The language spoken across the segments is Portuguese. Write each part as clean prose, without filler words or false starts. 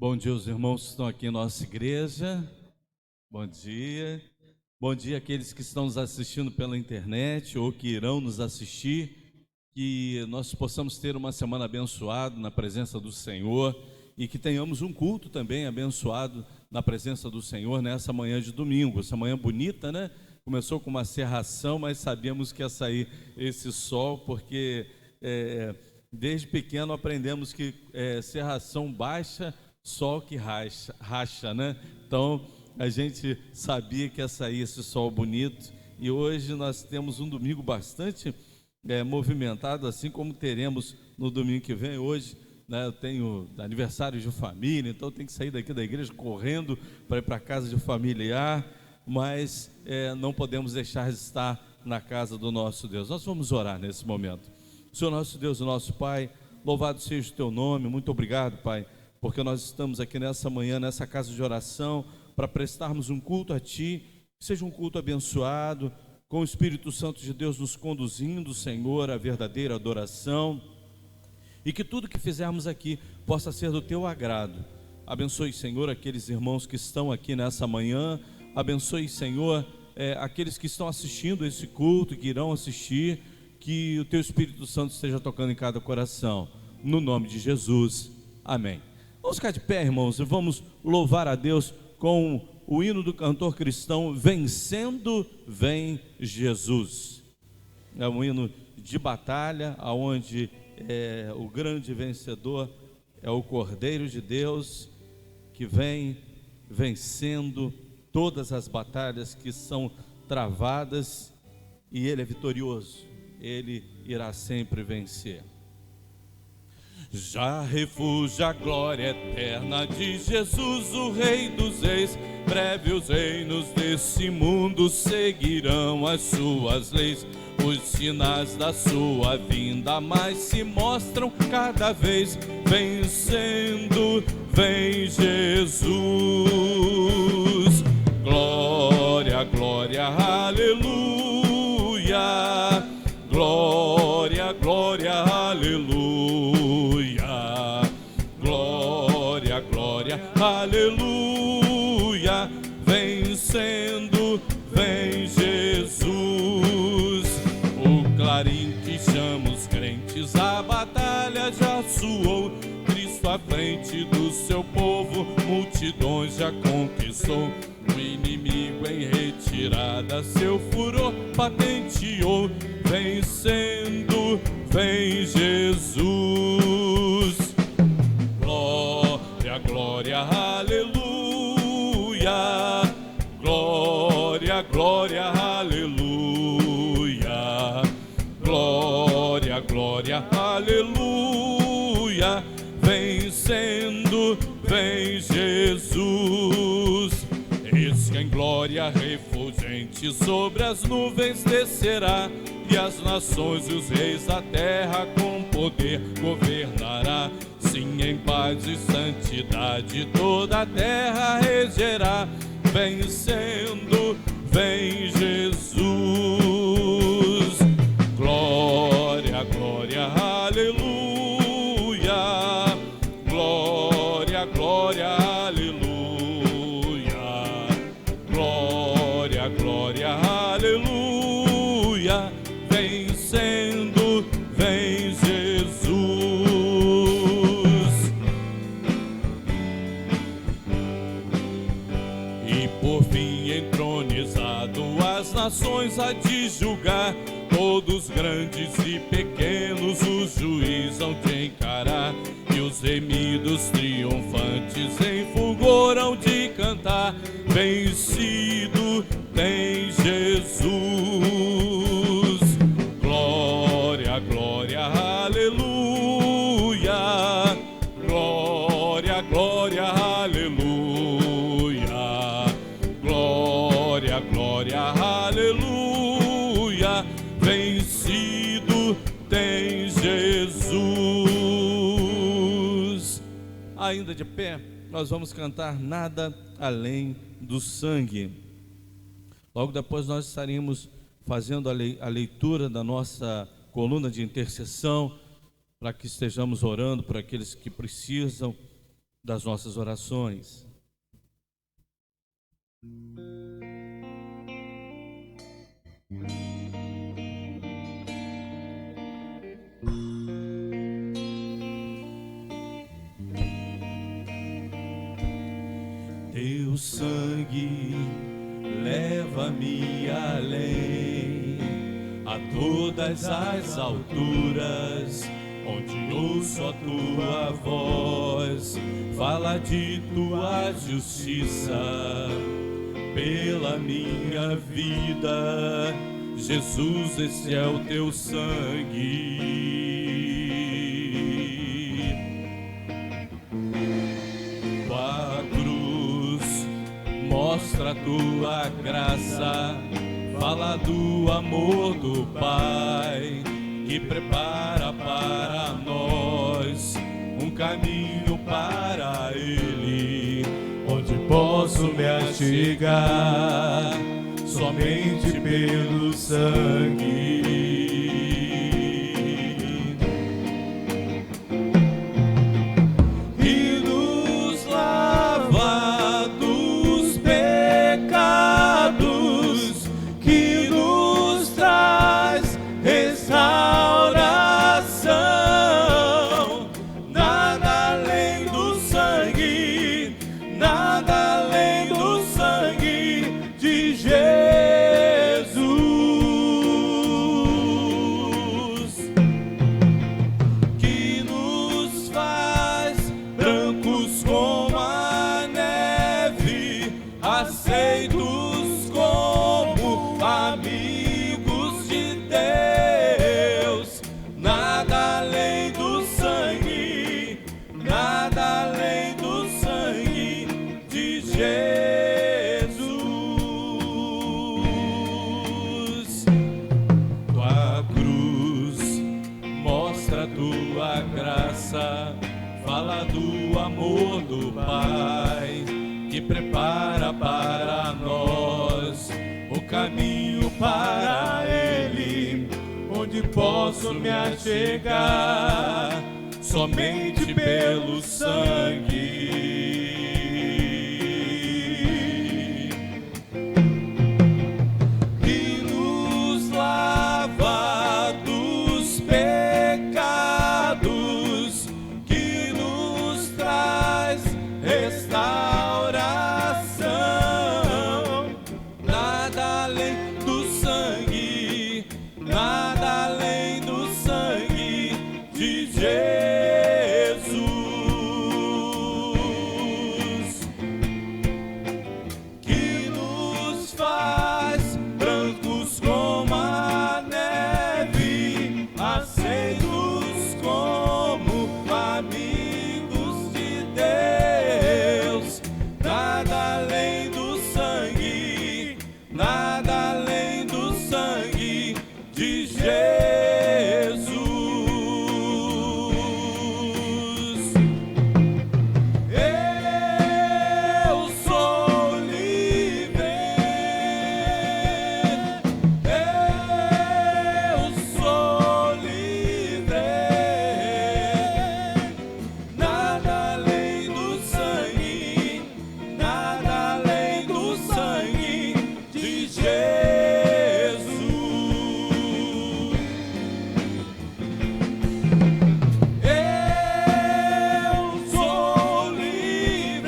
Bom dia, os irmãos que estão aqui em nossa igreja. Bom dia. Bom dia àqueles que estão nos assistindo pela internet ou que irão nos assistir. Que nós possamos ter uma semana abençoada na presença do Senhor e que tenhamos um culto também abençoado na presença do Senhor nessa manhã de domingo. Essa manhã bonita, né? Começou com uma cerração, mas sabíamos que ia sair esse sol, porque desde pequeno aprendemos que cerração baixa, sol que racha, né? Então a gente sabia que ia sair esse sol bonito, e hoje nós temos um domingo bastante movimentado, assim como teremos no domingo que vem. Hoje, né, eu tenho aniversário de família, então eu tenho que sair daqui da igreja correndo para ir para a casa de familiar, mas não podemos deixar de estar na casa do nosso Deus. Nós vamos orar nesse momento. Senhor nosso Deus e nosso Pai, louvado seja o Teu nome. Muito obrigado, Pai, porque nós estamos aqui nessa manhã, nessa casa de oração, para prestarmos um culto a Ti, que seja um culto abençoado, com o Espírito Santo de Deus nos conduzindo, Senhor, à verdadeira adoração, e que tudo que fizermos aqui possa ser do Teu agrado. Abençoe, Senhor, aqueles irmãos que estão aqui nessa manhã. Abençoe, Senhor, aqueles que estão assistindo esse culto, que irão assistir, que o Teu Espírito Santo esteja tocando em cada coração, no nome de Jesus, amém. Vamos ficar de pé, irmãos, e vamos louvar a Deus com o hino do cantor cristão, Vencendo Vem Jesus. É um hino de batalha, onde o grande vencedor é o Cordeiro de Deus, que vem vencendo todas as batalhas que são travadas, e Ele é vitorioso, Ele irá sempre vencer. Já refugia a glória eterna de Jesus, o Rei dos Reis. Breve os reinos desse mundo seguirão as suas leis. Os sinais da sua vinda mais se mostram cada vez. Vencendo, vem Jesus. Glória, glória, aleluia. Glória, glória, aleluia. Glória, glória, aleluia. Vencendo, vem Jesus. O clarim que chama os crentes, a batalha já soou. Cristo à frente do seu povo, multidões já conquistou. O inimigo em retirada, seu furor patenteou. Vencendo, vem Jesus. Glória, glória, aleluia. Glória, glória, aleluia. Glória, glória, aleluia. Vencendo, vem Jesus. Eis que em glória refulgente sobre as nuvens descerá, e as nações e os reis da terra com poder governará. Sim, em paz e santidade toda a terra regerá. Vencendo, vem Jesus. Glória, glória, aleluia. Glória, glória, aleluia. Glória, glória, aleluia. Vencendo, vem Jesus. E por fim entronizado as nações há de julgar, todos grandes e pequenos os juízes hão de encarar, e os remidos triunfantes em fulgor hão de cantar. Vencido tem Jesus. Glória, glória, aleluia. Glória, glória, aleluia. Glória, glória, aleluia. Vencido tem Jesus. Ainda de pé, nós vamos cantar Nada Além do Sangue. Logo depois nós estaremos fazendo a leitura da nossa coluna de intercessão, para que estejamos orando por aqueles que precisam das nossas orações. Teu sangue leva-me além, a todas as alturas, onde ouço a tua voz, fala de tua justiça pela minha vida. Jesus, esse é o teu sangue. Mostra a tua graça, fala do amor do Pai, que prepara para nós um caminho para Ele, onde posso me achegar somente pelo sangue. Fala do amor do Pai, que prepara para nós o caminho para Ele, onde posso me achegar somente pelo sangue. Que nos lava dos pecados, que nos traz restauração. Nada além do sangue, nada além do sangue de Jesus, que nos faz brancos como a neve, aceitos como amigos de Deus. Nada além do sangue, nada além do sangue de Jesus. Eu sou livre, eu sou livre. Nada além do sangue, nada além do sangue de Jesus. Eu sou livre,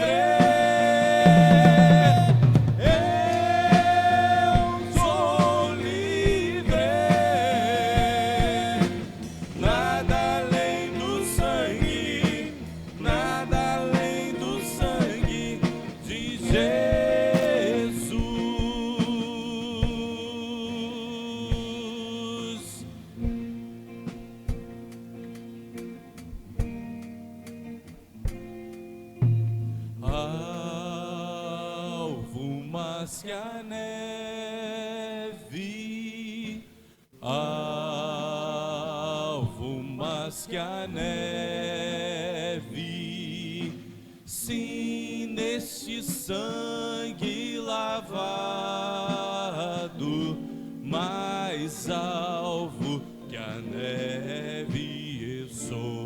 eu sou livre. Nada além do sangue, nada além do sangue de Jesus. Alvo mais que a neve, alvo mais que a neve, sim, neste sangue lavado, mais alvo que a neve eu sou.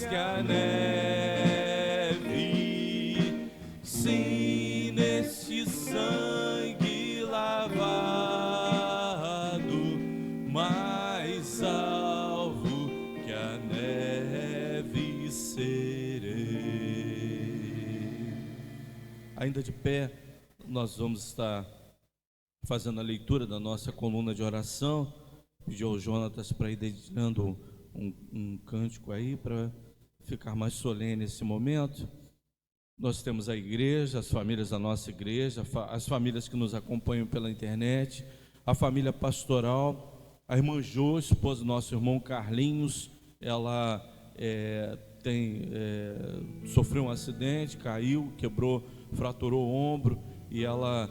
que a neve, sim, neste sangue lavado, mais alvo que a neve serei. Ainda de pé, nós vamos estar fazendo a leitura da nossa coluna de oração. Pedi ao Jonatas para ir dedicando um cântico aí para ficar mais solene esse momento. Nós temos a igreja, as famílias da nossa igreja, as famílias que nos acompanham pela internet, a família pastoral, a irmã Jo, esposa do nosso irmão Carlinhos. Ela sofreu um acidente, caiu, quebrou, fraturou o ombro, e ela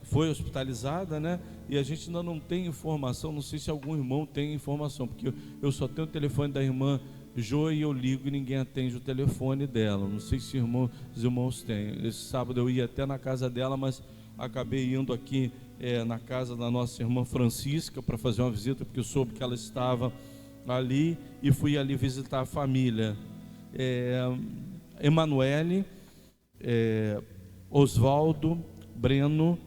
foi hospitalizada, né? E a gente ainda não tem informação, não sei se algum irmão tem informação, porque eu só tenho o telefone da irmã Jo e eu ligo e ninguém atende o telefone dela. Não sei se os irmãos têm. Esse sábado eu ia até na casa dela, mas acabei indo aqui na casa da nossa irmã Francisca para fazer uma visita, porque eu soube que ela estava ali e fui ali visitar a família. Emanuele, Oswaldo, Breno,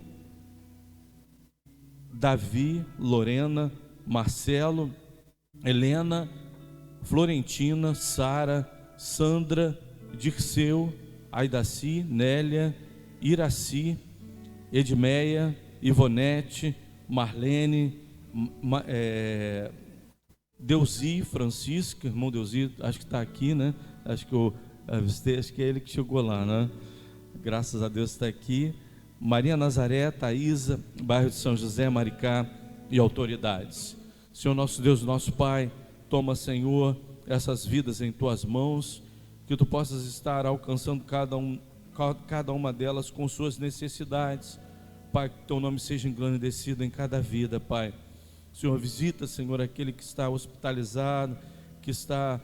Davi, Lorena, Marcelo, Helena, Florentina, Sara, Sandra, Dirceu, Aidaci, Nélia, Iraci, Edmeia, Ivonete, Marlene, Deusi, Francisco, irmão Deusi, acho que está aqui, né? Acho que é ele que chegou lá, né? Graças a Deus está aqui. Maria Nazaré, Thaísa, bairro de São José, Maricá e autoridades. Senhor nosso Deus, nosso Pai, toma, Senhor, essas vidas em Tuas mãos, que Tu possas estar alcançando cada uma delas com suas necessidades. Pai, que Teu nome seja engrandecido em cada vida, Pai. Senhor, visita, Senhor, aquele que está hospitalizado, que está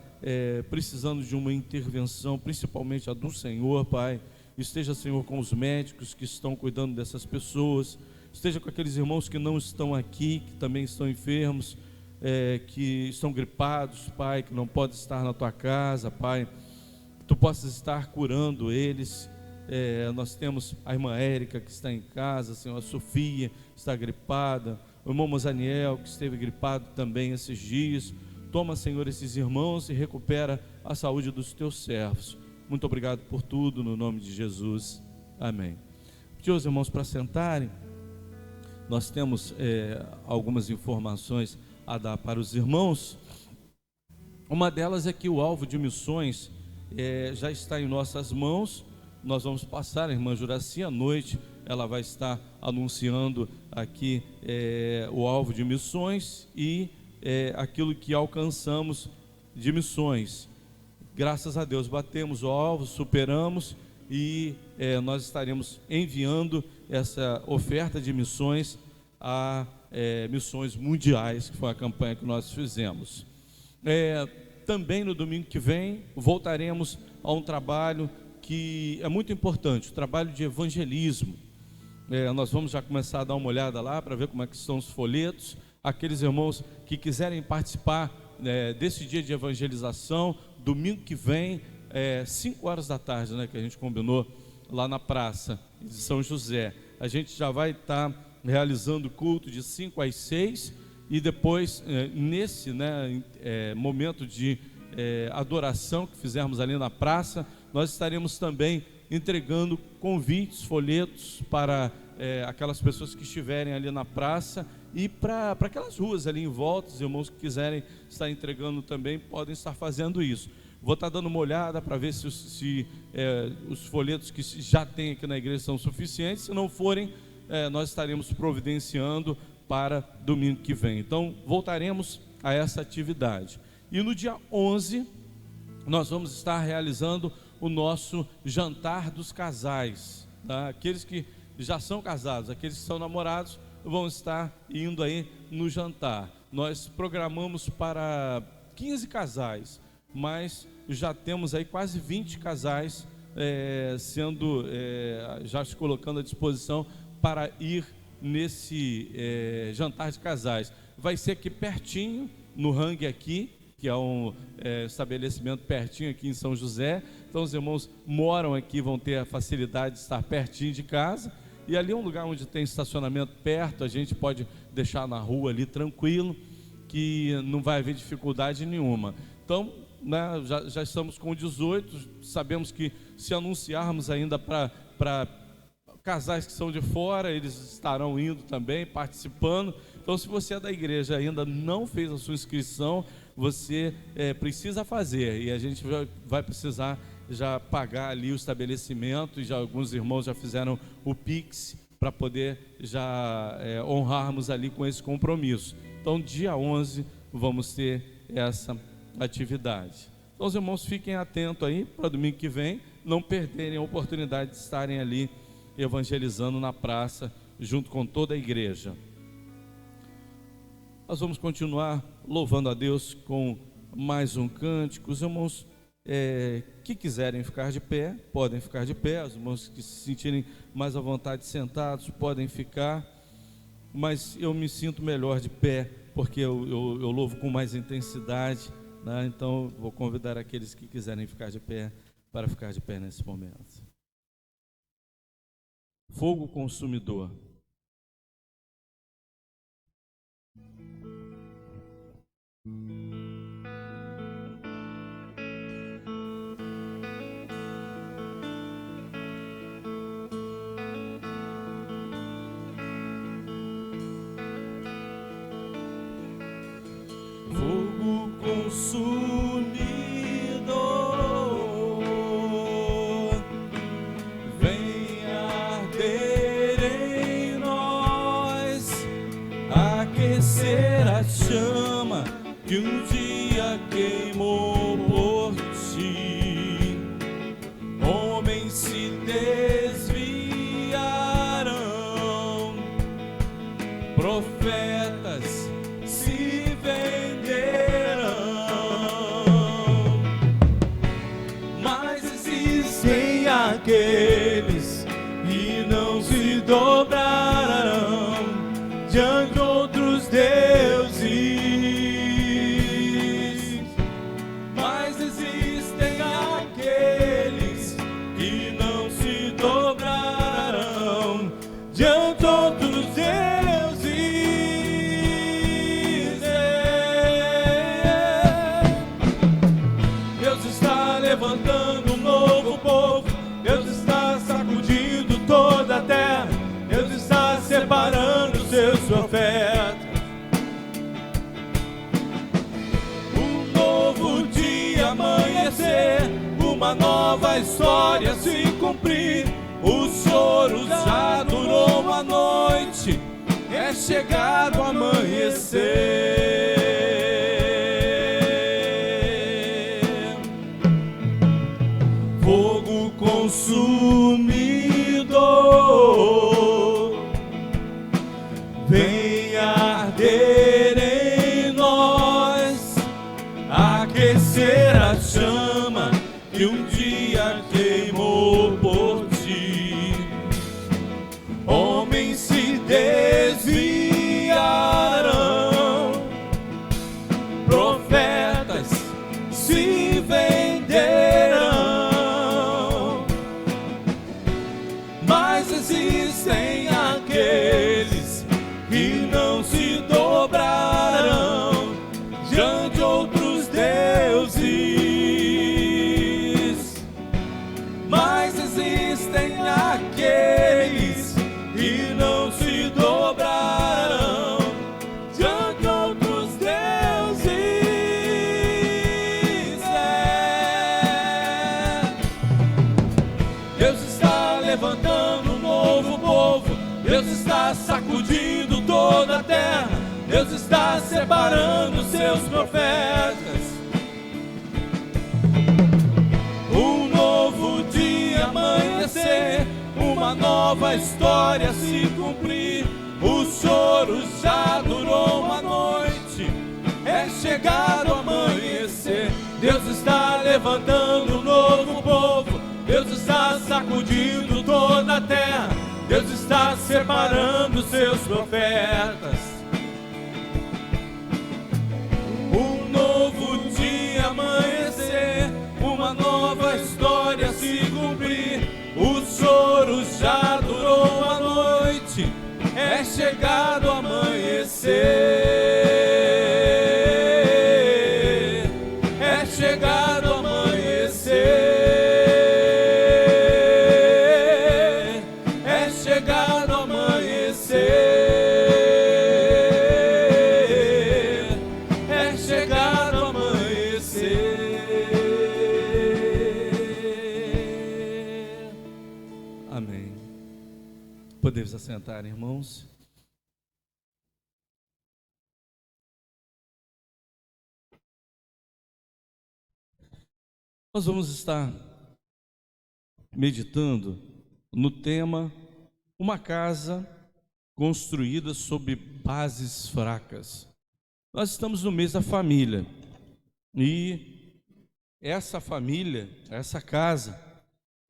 precisando de uma intervenção, principalmente a do Senhor, Pai. Esteja, Senhor, com os médicos que estão cuidando dessas pessoas. Esteja com aqueles irmãos que não estão aqui, que também estão enfermos, que estão gripados, Pai, que não podem estar na Tua casa, Pai. Que Tu possas estar curando eles. Nós temos a irmã Érica que está em casa, Senhor, a Sofia está gripada, o irmão Mozaniel que esteve gripado também esses dias. Toma, Senhor, esses irmãos e recupera a saúde dos Teus servos. Muito obrigado por tudo, no nome de Jesus, amém. Pedi aos irmãos para sentarem. Nós temos algumas informações a dar para os irmãos. Uma delas é que o alvo de missões já está em nossas mãos. Nós vamos passar, a irmã Juraci, à noite, ela vai estar anunciando aqui o alvo de missões e aquilo que alcançamos de missões. Graças a Deus, batemos o alvo, superamos e nós estaremos enviando essa oferta de missões a missões mundiais, que foi a campanha que nós fizemos. Também no domingo que vem voltaremos a um trabalho que é muito importante, o trabalho de evangelismo. Nós vamos já começar a dar uma olhada lá para ver como é que estão os folhetos. Aqueles irmãos que quiserem participar desse dia de evangelização, domingo que vem, 5 horas da tarde, né, que a gente combinou lá na praça de São José. A gente já vai estar realizando o culto de 5 às 6 e depois, nesse momento de adoração que fizermos ali na praça, nós estaremos também entregando convites, folhetos para aquelas pessoas que estiverem ali na praça e para aquelas ruas ali em volta. Os irmãos que quiserem estar entregando também podem estar fazendo isso. Vou estar dando uma olhada para ver se os folhetos que já tem aqui na igreja são suficientes. Se não forem, nós estaremos providenciando para domingo que vem. Então voltaremos a essa atividade. E no dia 11 nós vamos estar realizando o nosso jantar dos casais, tá? Aqueles que já são casados, aqueles que são namorados vão estar indo aí no jantar. Nós programamos para 15 casais, mas já temos aí quase 20 casais já se colocando à disposição para ir nesse jantar de casais. Vai ser aqui pertinho, no Hang aqui, que é um estabelecimento pertinho aqui em São José. Então os irmãos moram aqui, vão ter a facilidade de estar pertinho de casa, e ali é um lugar onde tem estacionamento perto, a gente pode deixar na rua ali tranquilo, que não vai haver dificuldade nenhuma. Então, né, já estamos com 18, sabemos que se anunciarmos ainda para casais que são de fora, eles estarão indo também, participando. Então, se você é da igreja e ainda não fez a sua inscrição, você precisa fazer, e a gente vai precisar já pagar ali o estabelecimento, e já alguns irmãos já fizeram o Pix para poder já honrarmos ali com esse compromisso. Então, dia 11 vamos ter essa atividade. Então, os irmãos fiquem atentos aí para domingo que vem, não perderem a oportunidade de estarem ali evangelizando na praça junto com toda a igreja. Nós vamos continuar louvando a Deus com mais um cântico. Os irmãos que quiserem ficar de pé, podem ficar de pé. Os irmãos que se sentirem mais à vontade sentados, podem ficar. Mas eu me sinto melhor de pé, porque eu louvo com mais intensidade, né? Então vou convidar aqueles que quiserem ficar de pé, para ficar de pé nesse momento. Fogo consumidor. Fogo consumidor, vem arder em nós, aquecer a chama que um dia queimou por ti. Homens se desviarão, profetas se venderão, mas existem aqueles que não se dobrarão diante de outros deuses. Mas existem aqueles que não se dobrarão diante de outros deuses. Deus está levantando um novo povo, Deus está sacudindo toda a terra, Deus está separando os seus profetas. Um novo dia amanhecer, uma nova história se cumprir. O choro já durou uma noite, é chegado o amanhecer. Fogo consumidor, vem arder em nós, aquecer a chama que um dia queimou por ti. Homens se desviarão, profetas se venderão, mas existem aqueles que não se dobrarão diante de outros deuses. Mas existem aqueles que não se dobrarão diante de outros deuses. Deus está levantando um novo povo, Deus está sacudindo toda a terra, Deus está separando os seus profetas. Um novo dia amanhecer, uma nova história se cumprir. O choro já durou uma noite, é chegado o amanhecer. Deus está levantando um novo povo, Deus está sacudindo toda a terra, Deus está separando os seus profetas. Um novo dia Podemos assentar, irmãos. Nós vamos estar meditando no tema uma casa construída sobre bases fracas. Nós estamos no mês da família e essa família, essa casa,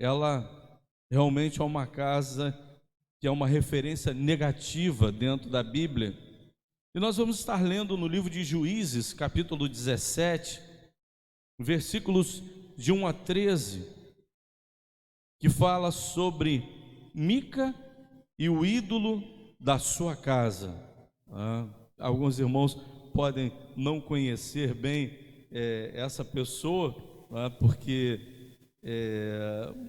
ela realmente é uma casa que é uma referência negativa dentro da Bíblia. E nós vamos estar lendo no livro de Juízes, capítulo 17, versículos de 1 a 13, que fala sobre Mica e o ídolo da sua casa. Alguns irmãos podem não conhecer bem essa pessoa, porque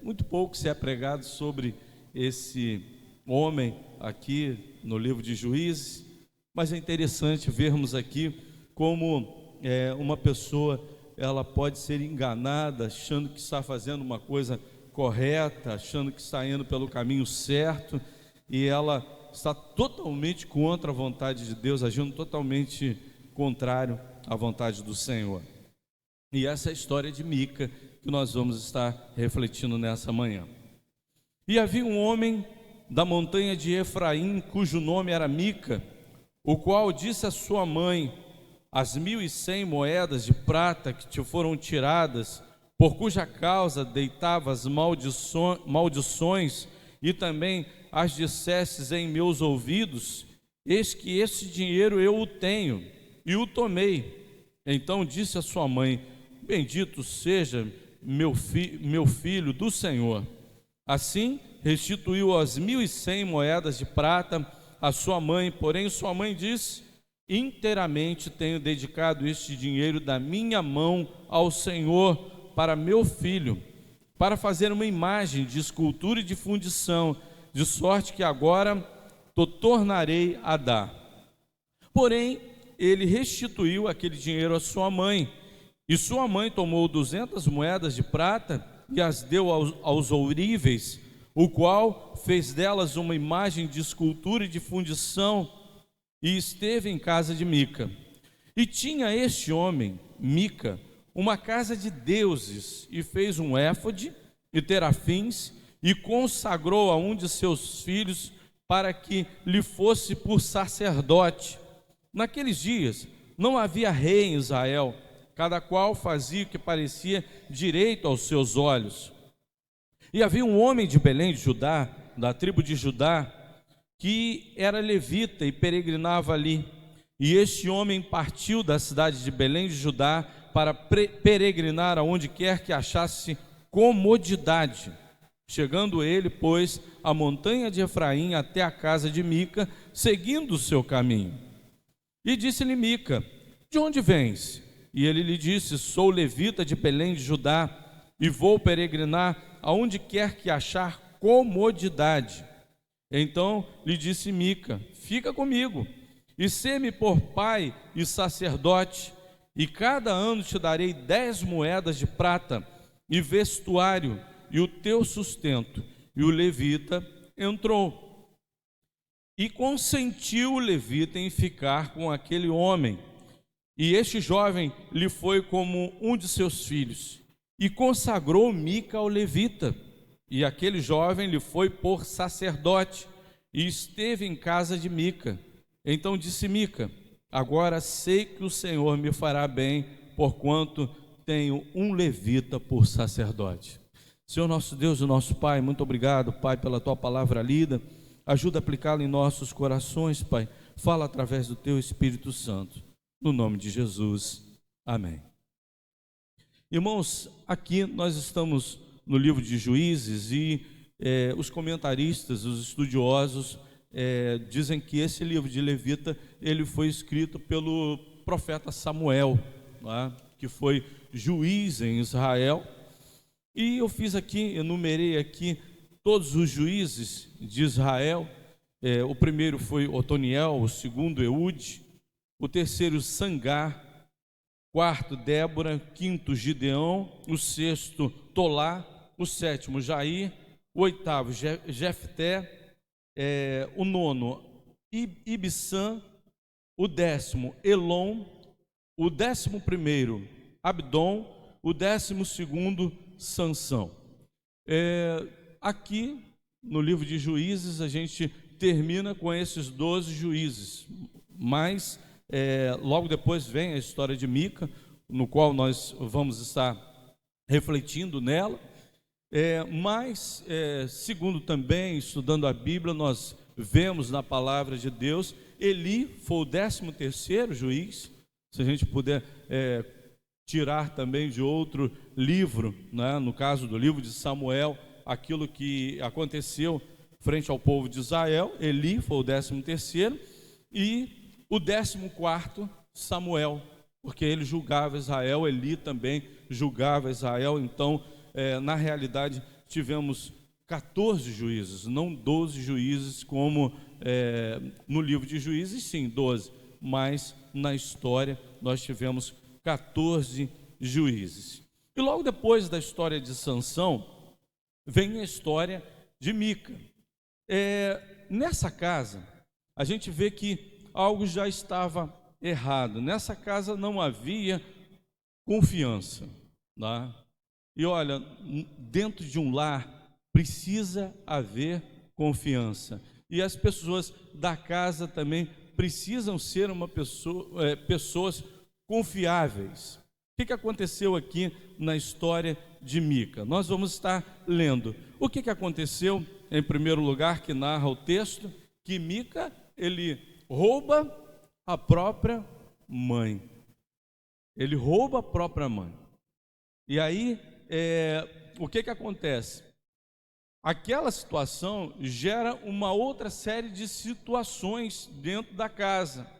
muito pouco se é pregado sobre esse homem aqui no livro de Juízes, mas é interessante vermos aqui como uma pessoa ela pode ser enganada, achando que está fazendo uma coisa correta, achando que está indo pelo caminho certo, e ela está totalmente contra a vontade de Deus, agindo totalmente contrário à vontade do Senhor. E essa é a história de Mica que nós vamos estar refletindo nessa manhã. E havia um homem da montanha de Efraim, cujo nome era Mica, o qual disse à sua mãe: as 1.100 moedas de prata que te foram tiradas, por cuja causa deitavas maldições, e também as dissestes em meus ouvidos, eis que esse dinheiro eu o tenho, e o tomei. Então disse a sua mãe: bendito seja meu filho do Senhor. Assim restituiu as 1.100 moedas de prata à sua mãe, porém sua mãe disse: inteiramente tenho dedicado este dinheiro da minha mão ao Senhor para meu filho, para fazer uma imagem de escultura e de fundição, de sorte que agora te tornarei a dar. Porém, ele restituiu aquele dinheiro à sua mãe, e sua mãe tomou 200 moedas de prata e as deu aos ouríveis, o qual fez delas uma imagem de escultura e de fundição, e esteve em casa de Mica. E tinha este homem, Mica, uma casa de deuses, e fez um éfode e terafins, e consagrou a um de seus filhos para que lhe fosse por sacerdote. Naqueles dias não havia rei em Israel, cada qual fazia o que parecia direito aos seus olhos. E havia um homem de Belém de Judá, da tribo de Judá, que era levita e peregrinava ali. E este homem partiu da cidade de Belém de Judá para peregrinar aonde quer que achasse comodidade. Chegando ele, pois, à montanha de Efraim até a casa de Mica, seguindo o seu caminho. E disse-lhe Mica: de onde vens? E ele lhe disse: sou levita de Belém de Judá, e vou peregrinar aonde quer que achar comodidade. Então lhe disse Mica: fica comigo, e sê-me por pai e sacerdote, e cada ano te darei 10 moedas de prata, e vestuário, e o teu sustento. E o levita entrou. E consentiu o levita em ficar com aquele homem. E este jovem lhe foi como um de seus filhos. E consagrou Mica ao levita. E aquele jovem lhe foi por sacerdote, e esteve em casa de Mica. Então disse Mica: agora sei que o Senhor me fará bem, porquanto tenho um levita por sacerdote. Senhor nosso Deus e nosso Pai, muito obrigado, Pai, pela Tua palavra lida. Ajuda a aplicá-la em nossos corações, Pai. Fala através do Teu Espírito Santo. No nome de Jesus. Amém. Irmãos, aqui nós estamos no livro de Juízes e os comentaristas, os estudiosos dizem que esse livro de Levita ele foi escrito pelo profeta Samuel, que foi juiz em Israel. E eu fiz aqui, enumerei aqui todos os juízes de Israel. O primeiro foi Otoniel, o segundo Eude, o terceiro Sangar, quarto Débora, quinto Gideão, o sexto Tolá, o sétimo Jair, o oitavo Jefté, o nono, Ibissã, o 10º, Elon, o 11º, Abdom, o 12º, Sansão. Aqui no livro de Juízes a gente termina com esses 12 juízes, mas logo depois vem a história de Mica, no qual nós vamos estar refletindo nela. Mas, segundo também, estudando a Bíblia, nós vemos na palavra de Deus, Eli foi o 13º juiz. Se a gente puder tirar também de outro livro, né, no caso do livro de Samuel, aquilo que aconteceu frente ao povo de Israel, Eli foi o 13º, e o 14º, Samuel, porque ele julgava Israel, Eli também julgava Israel. Então, na realidade, tivemos 14 juízes, não 12 juízes, como no livro de Juízes, sim, 12, mas na história nós tivemos 14 juízes. E logo depois da história de Sansão, vem a história de Mica. Nessa casa, a gente vê que algo já estava errado. Nessa casa não havia confiança, né? E olha, dentro de um lar precisa haver confiança. E as pessoas da casa também precisam ser pessoas confiáveis. O que aconteceu aqui na história de Mica? Nós vamos estar lendo. O que aconteceu, em primeiro lugar, que narra o texto, que Mica, ele rouba a própria mãe. Ele rouba a própria mãe. E aí, o que acontece? Aquela situação gera uma outra série de situações dentro da casa.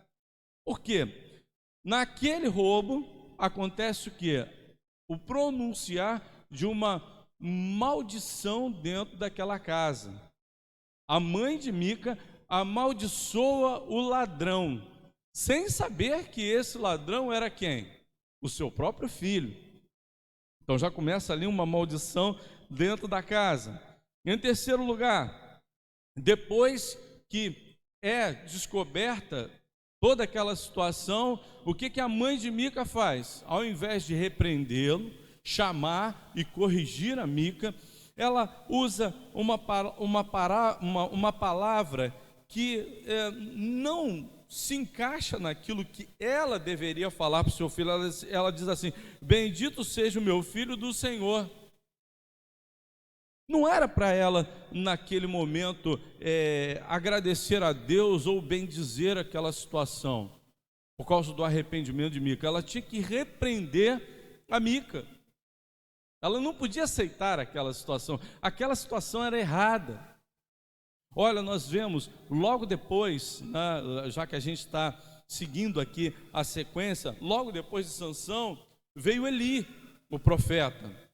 Por quê? Naquele roubo, acontece o quê? O pronunciar de uma maldição dentro daquela casa. A mãe de Mica amaldiçoa o ladrão, sem saber que esse ladrão era quem? O seu próprio filho. Então já começa ali uma maldição dentro da casa. Em terceiro lugar, depois que é descoberta toda aquela situação, o que a mãe de Mica faz? Ao invés de repreendê-lo, chamar e corrigir a Mica, ela usa uma palavra que não se encaixa naquilo que ela deveria falar para o seu filho. Ela diz assim: bendito seja o meu filho do Senhor. Não era para ela, naquele momento, agradecer a Deus ou bendizer aquela situação, por causa do arrependimento de Mica. Ela tinha que repreender a Mica. Ela não podia aceitar aquela situação era errada. Olha, nós vemos logo depois, né, já que a gente está seguindo aqui a sequência, logo depois de Sansão, veio Eli, o profeta.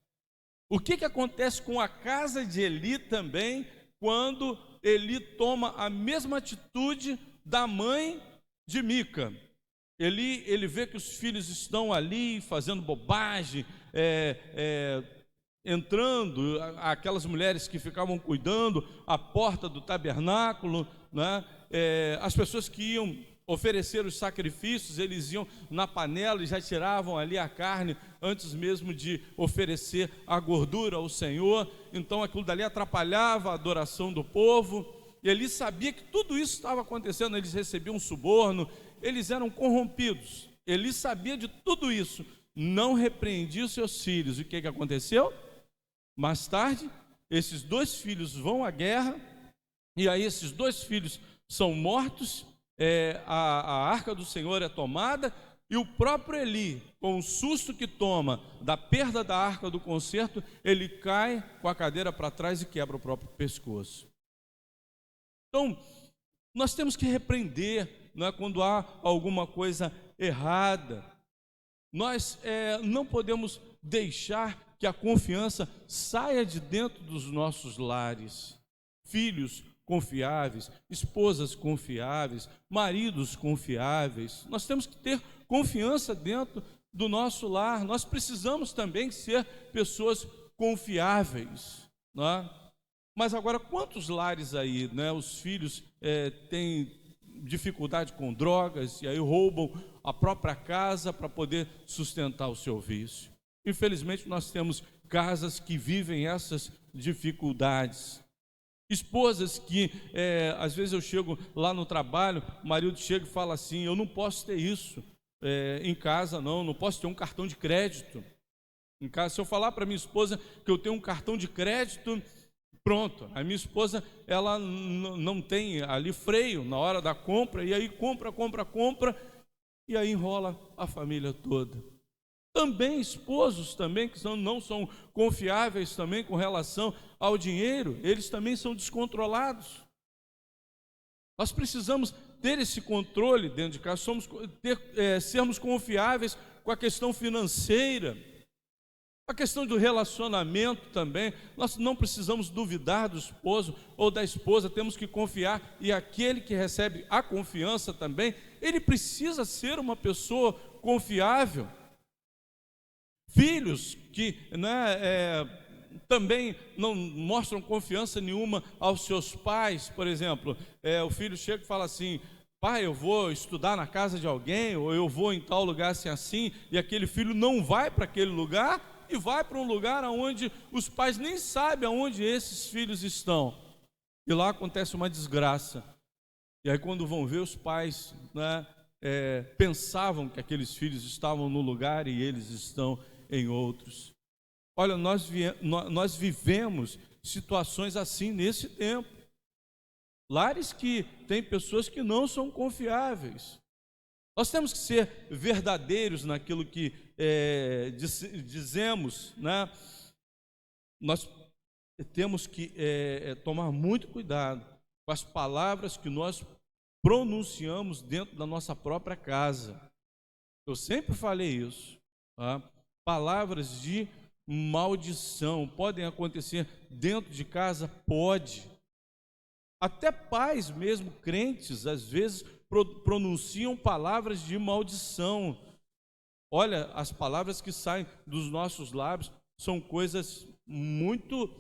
O que acontece com a casa de Eli também, quando Eli toma a mesma atitude da mãe de Mica? Ele vê que os filhos estão ali fazendo bobagem, entrando, aquelas mulheres que ficavam cuidando a porta do tabernáculo, né? As pessoas que iam oferecer os sacrifícios, eles iam na panela e já tiravam ali a carne antes mesmo de oferecer a gordura ao Senhor. Então aquilo dali atrapalhava a adoração do povo, e ele sabia que tudo isso estava acontecendo. Eles recebiam suborno, eles eram corrompidos. Ele sabia de tudo isso, não repreendia os seus filhos. E o que aconteceu? Mais tarde, esses dois filhos vão à guerra, e aí esses dois filhos são mortos. A arca do Senhor é tomada, e o próprio Eli, com o susto que toma da perda da arca do concerto, ele cai com a cadeira para trás e quebra o próprio pescoço. Então, nós temos que repreender, não é, quando há alguma coisa errada. Nós não podemos deixar que a confiança saia de dentro dos nossos lares. Filhos confiáveis, esposas confiáveis, maridos confiáveis. Nós temos que ter confiança dentro do nosso lar. Nós precisamos também ser pessoas confiáveis, não é? Mas agora, quantos lares aí, né, os filhos têm dificuldade com drogas e aí roubam a própria casa para poder sustentar o seu vício? Infelizmente, nós temos casas que vivem essas dificuldades. Esposas que, às vezes eu chego lá no trabalho, o marido chega e fala assim: eu não posso ter isso em casa, não posso ter um cartão de crédito em casa. Se eu falar para minha esposa que eu tenho um cartão de crédito, pronto, a minha esposa, ela não tem ali freio na hora da compra, e aí compra, e aí enrola a família toda. Também esposos também que não são confiáveis também com relação ao dinheiro, eles também são descontrolados. Nós precisamos ter esse controle dentro de casa, sermos confiáveis com a questão financeira, a questão do relacionamento também. Nós não precisamos duvidar do esposo ou da esposa, temos que confiar, e aquele que recebe a confiança também, ele precisa ser uma pessoa confiável. Filhos que também não mostram confiança nenhuma aos seus pais, por exemplo, o filho chega e fala assim: pai, eu vou estudar na casa de alguém, ou eu vou em tal lugar assim, e aquele filho não vai para aquele lugar, e vai para um lugar onde os pais nem sabem aonde esses filhos estão, e lá acontece uma desgraça. E aí, quando vão ver, os pais pensavam que aqueles filhos estavam no lugar e eles estão em outros. Olha, nós vivemos situações assim nesse tempo. Lares que tem pessoas que não são confiáveis. Nós temos que ser verdadeiros naquilo que dizemos, né? Nós temos que tomar muito cuidado com as palavras que nós pronunciamos dentro da nossa própria casa. Eu sempre falei isso, tá? Palavras de maldição podem acontecer dentro de casa? Pode. Até pais mesmo, crentes, às vezes pronunciam palavras de maldição. Olha, as palavras que saem dos nossos lábios são coisas muito,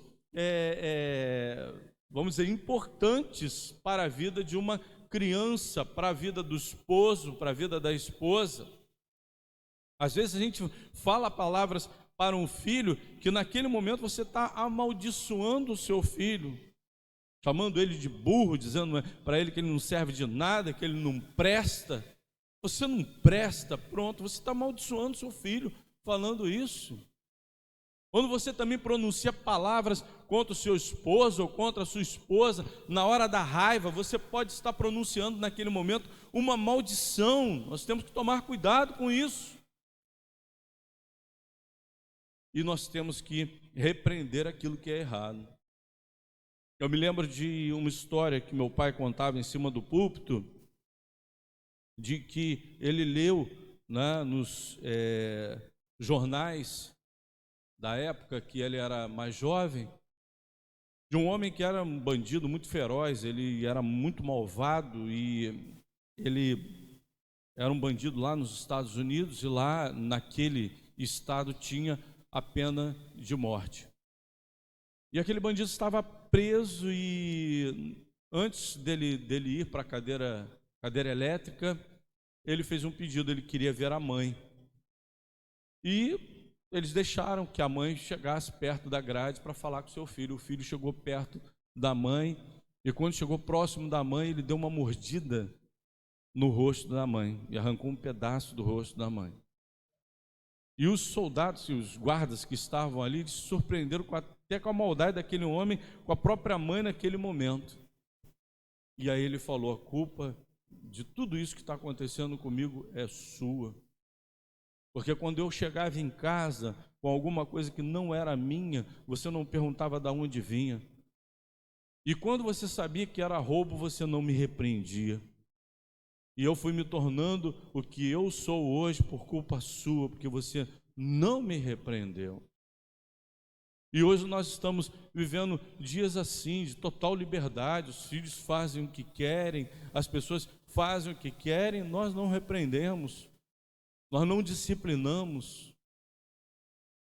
vamos dizer, importantes para a vida de uma criança, para a vida do esposo, para a vida da esposa. Às vezes a gente fala palavras para um filho que naquele momento você está amaldiçoando o seu filho, chamando ele de burro, dizendo para ele que ele não serve de nada, que ele não presta. Você não presta, pronto, você está amaldiçoando o seu filho falando isso. Quando você também pronuncia palavras contra o seu esposo ou contra a sua esposa, na hora da raiva, você pode estar pronunciando naquele momento uma maldição. Nós temos que tomar cuidado com isso. E nós temos que repreender aquilo que é errado. Eu me lembro de uma história que meu pai contava em cima do púlpito, de que ele leu, né, nos jornais da época que ele era mais jovem, de um homem que era um bandido muito feroz, ele era muito malvado e ele era um bandido lá nos Estados Unidos, e lá naquele estado tinha a pena de morte. E aquele bandido estava preso, e antes dele ir para a cadeira elétrica, ele fez um pedido, ele queria ver a mãe. E eles deixaram que a mãe chegasse perto da grade para falar com o seu filho. O filho chegou perto da mãe, e quando chegou próximo da mãe, ele deu uma mordida no rosto da mãe e arrancou um pedaço do rosto da mãe. E os soldados e os guardas que estavam ali se surpreenderam até com a maldade daquele homem, com a própria mãe naquele momento. E aí ele falou: a culpa de tudo isso que está acontecendo comigo é sua. Porque quando eu chegava em casa com alguma coisa que não era minha, você não perguntava de onde vinha. E quando você sabia que era roubo, você não me repreendia. E eu fui me tornando o que eu sou hoje por culpa sua, porque você não me repreendeu. E hoje nós estamos vivendo dias assim, de total liberdade. Os filhos fazem o que querem, as pessoas fazem o que querem, nós não repreendemos, nós não disciplinamos.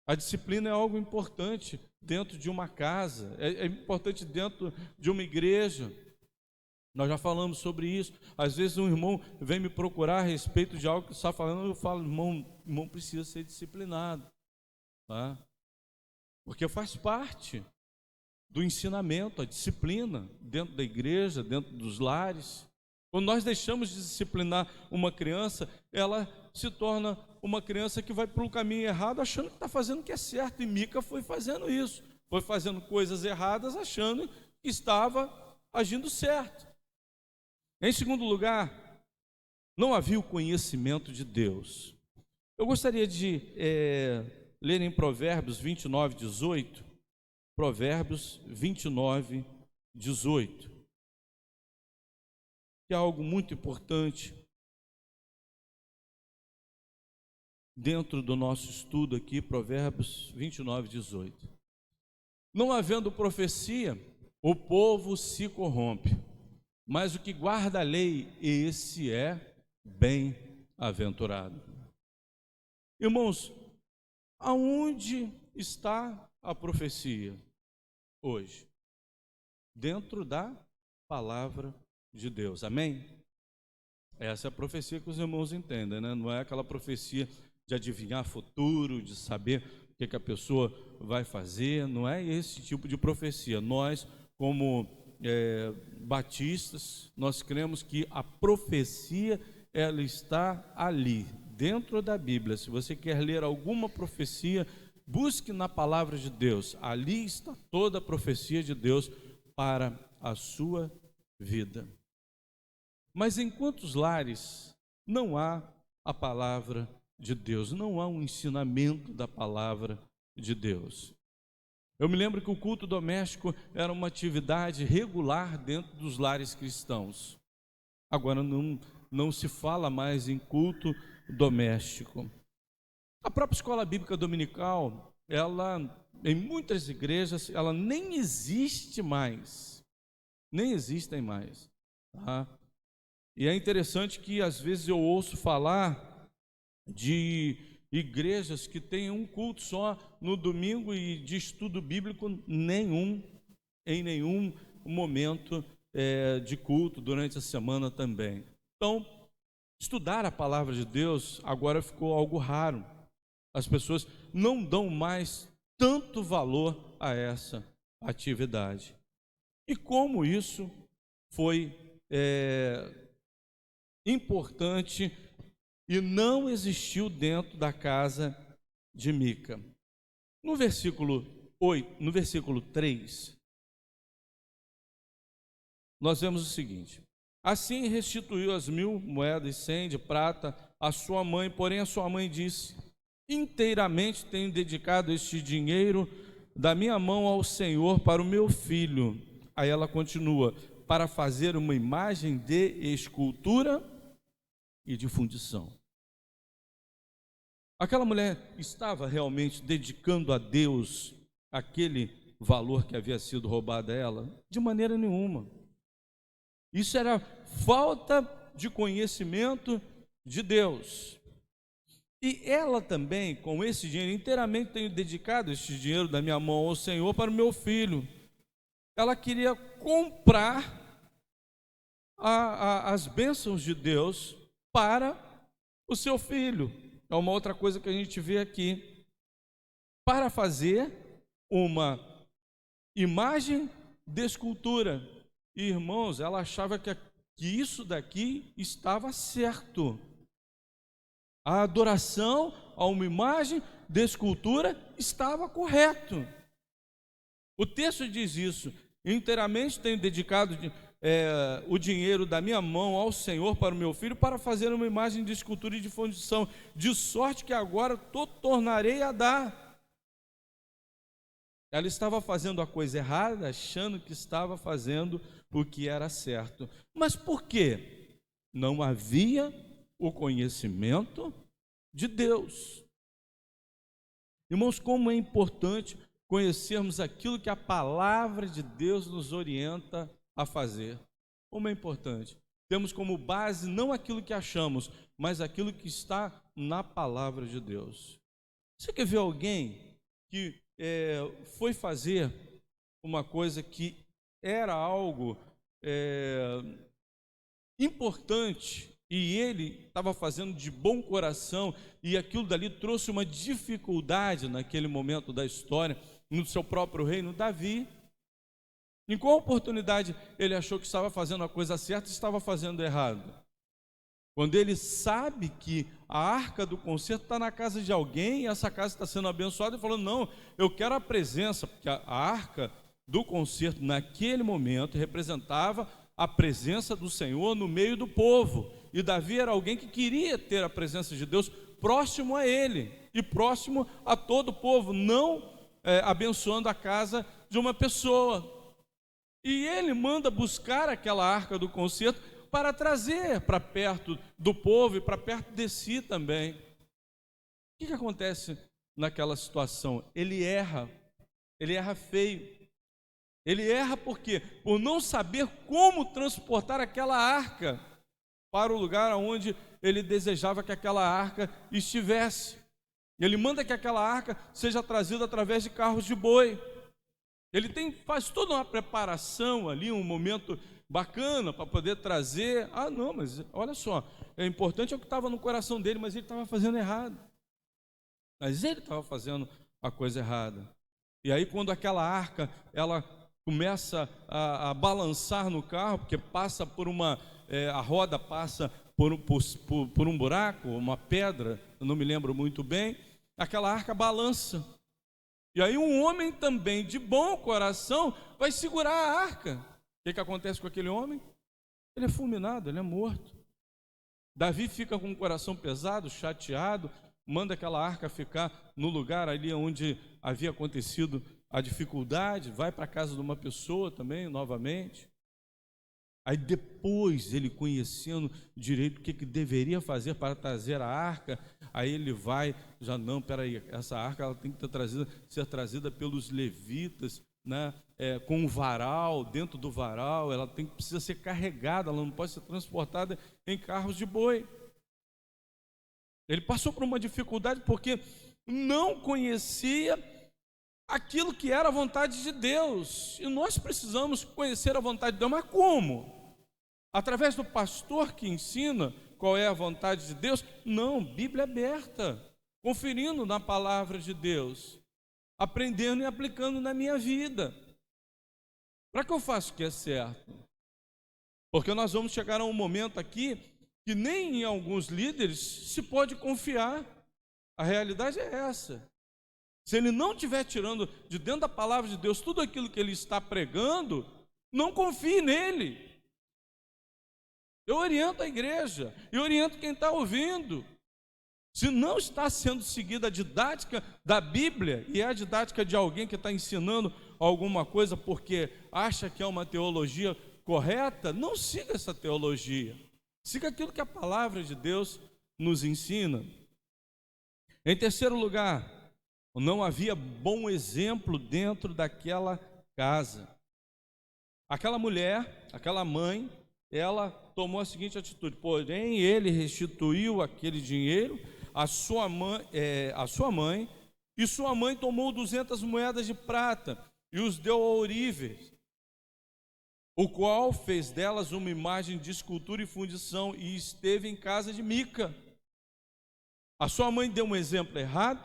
A disciplina é algo importante dentro de uma casa, é importante dentro de uma igreja. Nós já falamos sobre isso. Às vezes um irmão vem me procurar a respeito de algo que está falando, eu falo, irmão precisa ser disciplinado, tá? Porque faz parte do ensinamento, a disciplina dentro da igreja, dentro dos lares. Quando nós deixamos de disciplinar uma criança, ela se torna uma criança que vai para o caminho errado, achando que está fazendo o que é certo. E Mica foi fazendo isso, foi fazendo coisas erradas, achando que estava agindo certo. Em segundo lugar, não havia o conhecimento de Deus. Eu gostaria de ler em Provérbios 29, 18, Provérbios 29, 18, que é algo muito importante dentro do nosso estudo aqui, Provérbios 29, 18. Não havendo profecia, o povo se corrompe, mas o que guarda a lei, esse é bem-aventurado. Irmãos, aonde está a profecia hoje? Dentro da palavra de Deus, amém? Essa é a profecia que os irmãos entendem, né? Não é aquela profecia de adivinhar futuro, de saber o que a pessoa vai fazer, não é esse tipo de profecia. Nós, como batistas, nós cremos que a profecia, ela está ali, dentro da Bíblia. Se você quer ler alguma profecia, busque na palavra de Deus, ali está toda a profecia de Deus para a sua vida. Mas em quantos lares não há a palavra de Deus, não há um ensinamento da palavra de Deus? Eu me lembro que o culto doméstico era uma atividade regular dentro dos lares cristãos. Agora não se fala mais em culto doméstico. A própria escola bíblica dominical, ela, em muitas igrejas, ela nem existe mais. Nem existem mais. Tá? E é interessante que às vezes eu ouço falar de igrejas que têm um culto só no domingo e de estudo bíblico em nenhum momento de culto durante a semana também. Então, estudar a palavra de Deus agora ficou algo raro. As pessoas não dão mais tanto valor a essa atividade. E como isso foi importante e não existiu dentro da casa de Mica. No versículo 8, no versículo 3, nós vemos o seguinte: assim restituiu as 1.000 moedas e 100 de prata à sua mãe, porém a sua mãe disse: inteiramente tenho dedicado este dinheiro da minha mão ao Senhor para o meu filho. Aí ela continua: para fazer uma imagem de escultura e de fundição. Aquela mulher estava realmente dedicando a Deus aquele valor que havia sido roubado a ela? De maneira nenhuma. Isso era falta de conhecimento de Deus. E ela também, com esse dinheiro, inteiramente tenho dedicado este dinheiro da minha mão ao Senhor para o meu filho. Ela queria comprar as bênçãos de Deus para o seu filho. É uma outra coisa que a gente vê aqui. Para fazer uma imagem de escultura. E, irmãos, ela achava que isso daqui estava certo. A adoração a uma imagem de escultura estava correto. O texto diz isso: inteiramente tenho dedicado o dinheiro da minha mão ao Senhor para o meu filho, para fazer uma imagem de escultura e de fundição, de sorte que agora tornarei a dar. Ela estava fazendo a coisa errada, achando que estava fazendo o que era certo. Mas por quê? Não havia o conhecimento de Deus. Irmãos, como é importante conhecermos aquilo que a palavra de Deus nos orienta a fazer. Como é importante. Temos como base não aquilo que achamos, mas aquilo que está na palavra de Deus. Você quer ver alguém que foi fazer uma coisa que era algo importante, e ele estava fazendo de bom coração, e aquilo dali trouxe uma dificuldade naquele momento da história, no seu próprio reino, Davi. Em qual oportunidade ele achou que estava fazendo a coisa certa e estava fazendo errado? Quando ele sabe que a arca do concerto está na casa de alguém, e essa casa está sendo abençoada, e falou: não, eu quero a presença, porque a arca do concerto naquele momento representava a presença do Senhor no meio do povo, e Davi era alguém que queria ter a presença de Deus próximo a ele, e próximo a todo o povo, não abençoando a casa de uma pessoa. E ele manda buscar aquela arca do concerto para trazer para perto do povo e para perto de si também. O que acontece naquela situação? Ele erra feio. Ele erra por quê? Por não saber como transportar aquela arca para o lugar onde ele desejava que aquela arca estivesse. Ele manda que aquela arca seja trazida através de carros de boi. Ele faz toda uma preparação ali, um momento bacana para poder trazer. Ah, não, mas olha só, é importante o que estava no coração dele, mas ele estava fazendo errado. Mas ele estava fazendo a coisa errada. E aí, quando aquela arca, ela começa a balançar no carro, porque passa por a roda passa por um buraco, uma pedra, eu não me lembro muito bem, aquela arca balança. E aí um homem também de bom coração vai segurar a arca. O que acontece com aquele homem? Ele é fulminado, ele é morto. Davi fica com o coração pesado, chateado, manda aquela arca ficar no lugar ali onde havia acontecido a dificuldade, vai para a casa de uma pessoa também, novamente. Aí depois, ele conhecendo direito o que deveria fazer para trazer a arca, aí ele vai, já não, peraí, essa arca ela tem que ser trazida pelos levitas, né? Com um varal, dentro do varal, ela precisa ser carregada, ela não pode ser transportada em carros de boi. Ele passou por uma dificuldade porque não conhecia aquilo que era a vontade de Deus, e nós precisamos conhecer a vontade de Deus, mas como? Através do pastor que ensina qual é a vontade de Deus? Não, Bíblia aberta, conferindo na palavra de Deus, aprendendo e aplicando na minha vida. Para que eu faça o que é certo? Porque nós vamos chegar a um momento aqui que nem em alguns líderes se pode confiar. A realidade é essa. Se ele não estiver tirando de dentro da palavra de Deus tudo aquilo que ele está pregando, não confie nele. Eu oriento a igreja, eu oriento quem está ouvindo. Se não está sendo seguida a didática da Bíblia, e é a didática de alguém que está ensinando alguma coisa porque acha que é uma teologia correta, não siga essa teologia. Siga aquilo que a palavra de Deus nos ensina. Em terceiro lugar, não havia bom exemplo dentro daquela casa. Aquela mulher, aquela mãe, ela tomou a seguinte atitude: porém ele restituiu aquele dinheiro à sua mãe, e sua mãe tomou 200 moedas de prata e os deu a Oríves, o qual fez delas uma imagem de escultura e fundição, e esteve em casa de Mica. A sua mãe deu um exemplo errado,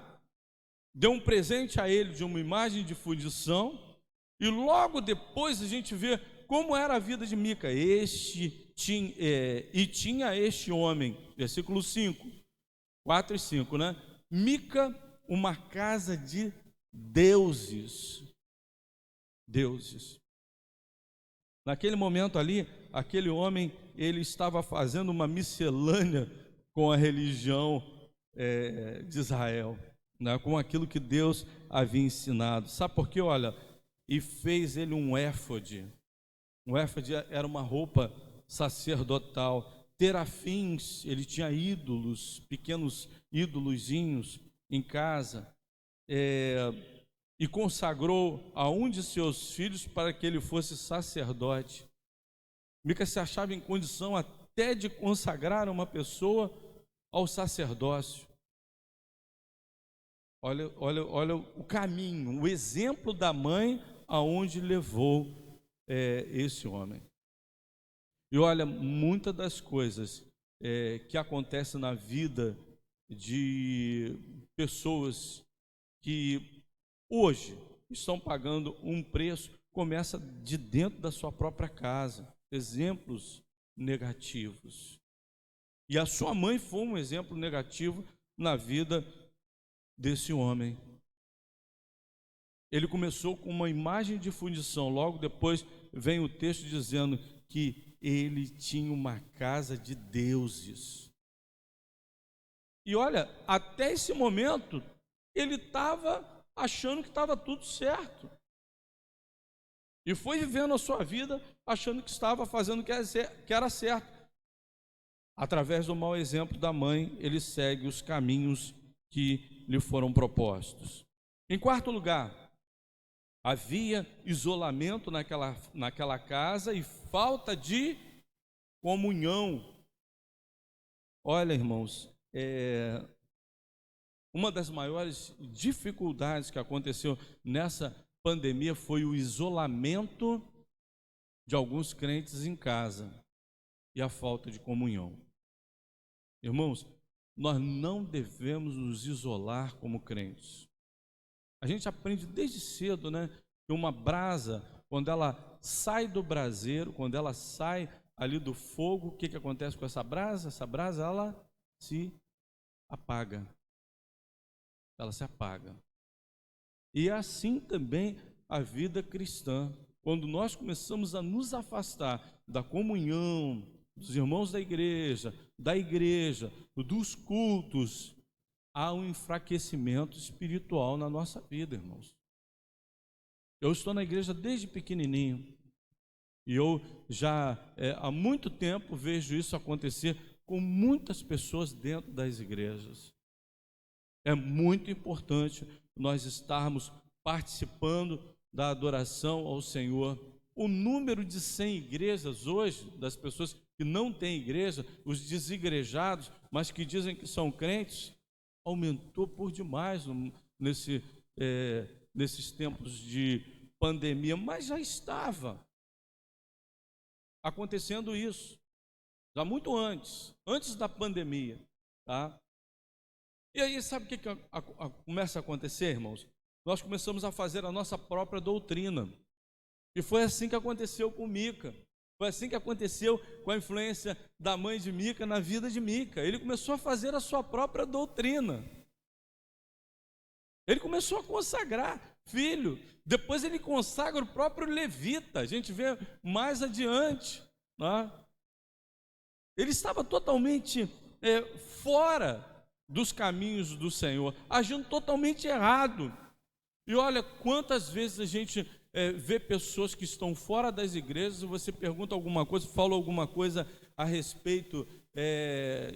deu um presente a ele de uma imagem de fundição, e logo depois a gente vê como era a vida de Mica. Tinha este homem, versículo 5, 4 e 5, né? Mica, uma casa de deuses. Deuses. Naquele momento ali, aquele homem, ele estava fazendo uma miscelânea com a religião de Israel, né? Com aquilo que Deus havia ensinado. Sabe por quê? Olha, e fez ele um éfode. Um éfode era uma roupa sacerdotal. Terafins, ele tinha ídolos, pequenos ídolozinhos em casa, e consagrou a um de seus filhos para que ele fosse sacerdote. Mica se achava em condição até de consagrar uma pessoa ao sacerdócio. Olha o caminho, o exemplo da mãe aonde levou esse homem. E olha, muitas das coisas que acontecem na vida de pessoas que hoje estão pagando um preço, começa de dentro da sua própria casa. Exemplos negativos. E a sua mãe foi um exemplo negativo na vida desse homem. Ele começou com uma imagem de fundição, logo depois vem o texto dizendo que ele tinha uma casa de deuses. E olha, até esse momento, ele estava achando que estava tudo certo. E foi vivendo a sua vida achando que estava fazendo o que era certo. Através do mau exemplo da mãe, ele segue os caminhos que lhe foram propostos. Em quarto lugar, havia isolamento naquela casa e falta de comunhão. Olha, irmãos, uma das maiores dificuldades que aconteceu nessa pandemia foi o isolamento de alguns crentes em casa e a falta de comunhão. Irmãos, nós não devemos nos isolar como crentes. A gente aprende desde cedo, né, que uma brasa, quando ela sai do braseiro, quando ela sai ali do fogo, o que acontece com essa brasa? Essa brasa, ela se apaga. Ela se apaga. E assim também a vida cristã. Quando nós começamos a nos afastar da comunhão, dos irmãos da igreja, dos cultos, há um enfraquecimento espiritual na nossa vida, irmãos. Eu estou na igreja desde pequenininho e eu já há muito tempo vejo isso acontecer com muitas pessoas dentro das igrejas. É muito importante nós estarmos participando da adoração ao Senhor. O número de 100 igrejas hoje, das pessoas que não têm igreja, os desigrejados, mas que dizem que são crentes, aumentou por demais nesses tempos de pandemia, mas já estava acontecendo isso, já muito antes da pandemia, tá? E aí, sabe o que começa a acontecer, irmãos? Nós começamos a fazer a nossa própria doutrina. E foi assim que aconteceu com Mica. Foi assim que aconteceu com a influência da mãe de Mica na vida de Mica. Ele começou a fazer a sua própria doutrina. Ele começou a consagrar filho. Depois ele consagra o próprio levita. A gente vê mais adiante, né? Ele estava totalmente fora dos caminhos do Senhor, agindo totalmente errado. E olha quantas vezes a gente vê pessoas que estão fora das igrejas, e você pergunta alguma coisa, fala alguma coisa a respeito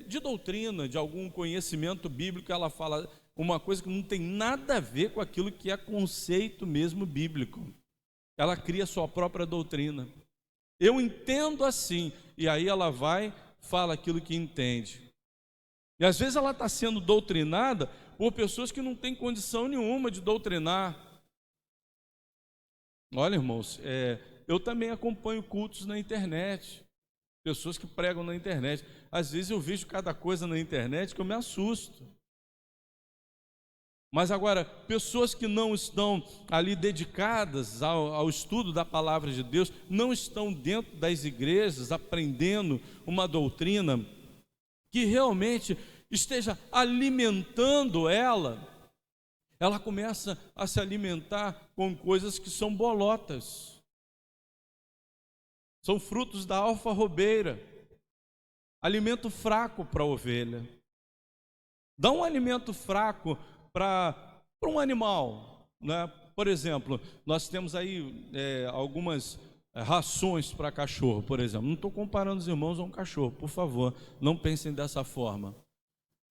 de doutrina, de algum conhecimento bíblico, ela fala uma coisa que não tem nada a ver com aquilo que é conceito mesmo bíblico. Ela cria sua própria doutrina. Eu entendo assim, e aí ela fala aquilo que entende. E às vezes ela está sendo doutrinada por pessoas que não têm condição nenhuma de doutrinar. Olha, irmãos, eu também acompanho cultos na internet, pessoas que pregam na internet. Às vezes eu vejo cada coisa na internet que eu me assusto. Mas agora, pessoas que não estão ali dedicadas ao estudo da palavra de Deus, não estão dentro das igrejas aprendendo uma doutrina que realmente esteja alimentando ela começa a se alimentar com coisas que são bolotas, são frutos da alfarrobeira, alimento fraco para a ovelha. Dá um alimento fraco para um animal, né? Por exemplo, nós temos aí algumas rações para cachorro, por exemplo. Não estou comparando os irmãos a um cachorro, por favor, não pensem dessa forma.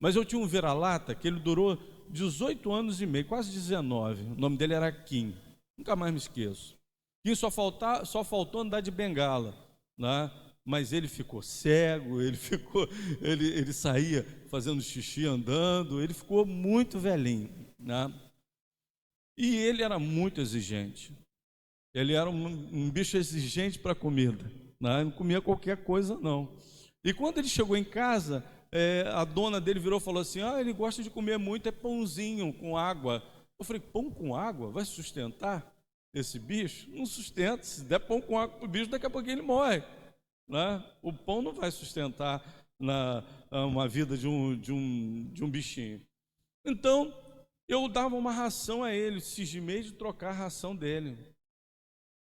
Mas eu tinha um vira-lata que ele durou 18 anos e meio, quase 19. O nome dele era Kim, nunca mais me esqueço. Kim só faltou andar de bengala, né? Mas ele ficou cego, ele saía fazendo xixi andando, ele ficou muito velhinho. né? E ele era muito exigente. Ele era um bicho exigente para comida, né? Não comia qualquer coisa, não. E quando ele chegou em casa, a dona dele virou e falou assim: ele gosta de comer muito pãozinho com água. Eu falei: pão com água? Vai sustentar esse bicho? Não sustenta. Se der pão com água para o bicho, daqui a pouco ele morre, né? O pão não vai sustentar uma vida de um bichinho. Então, eu dava uma ração a ele, cismei de trocar a ração dele.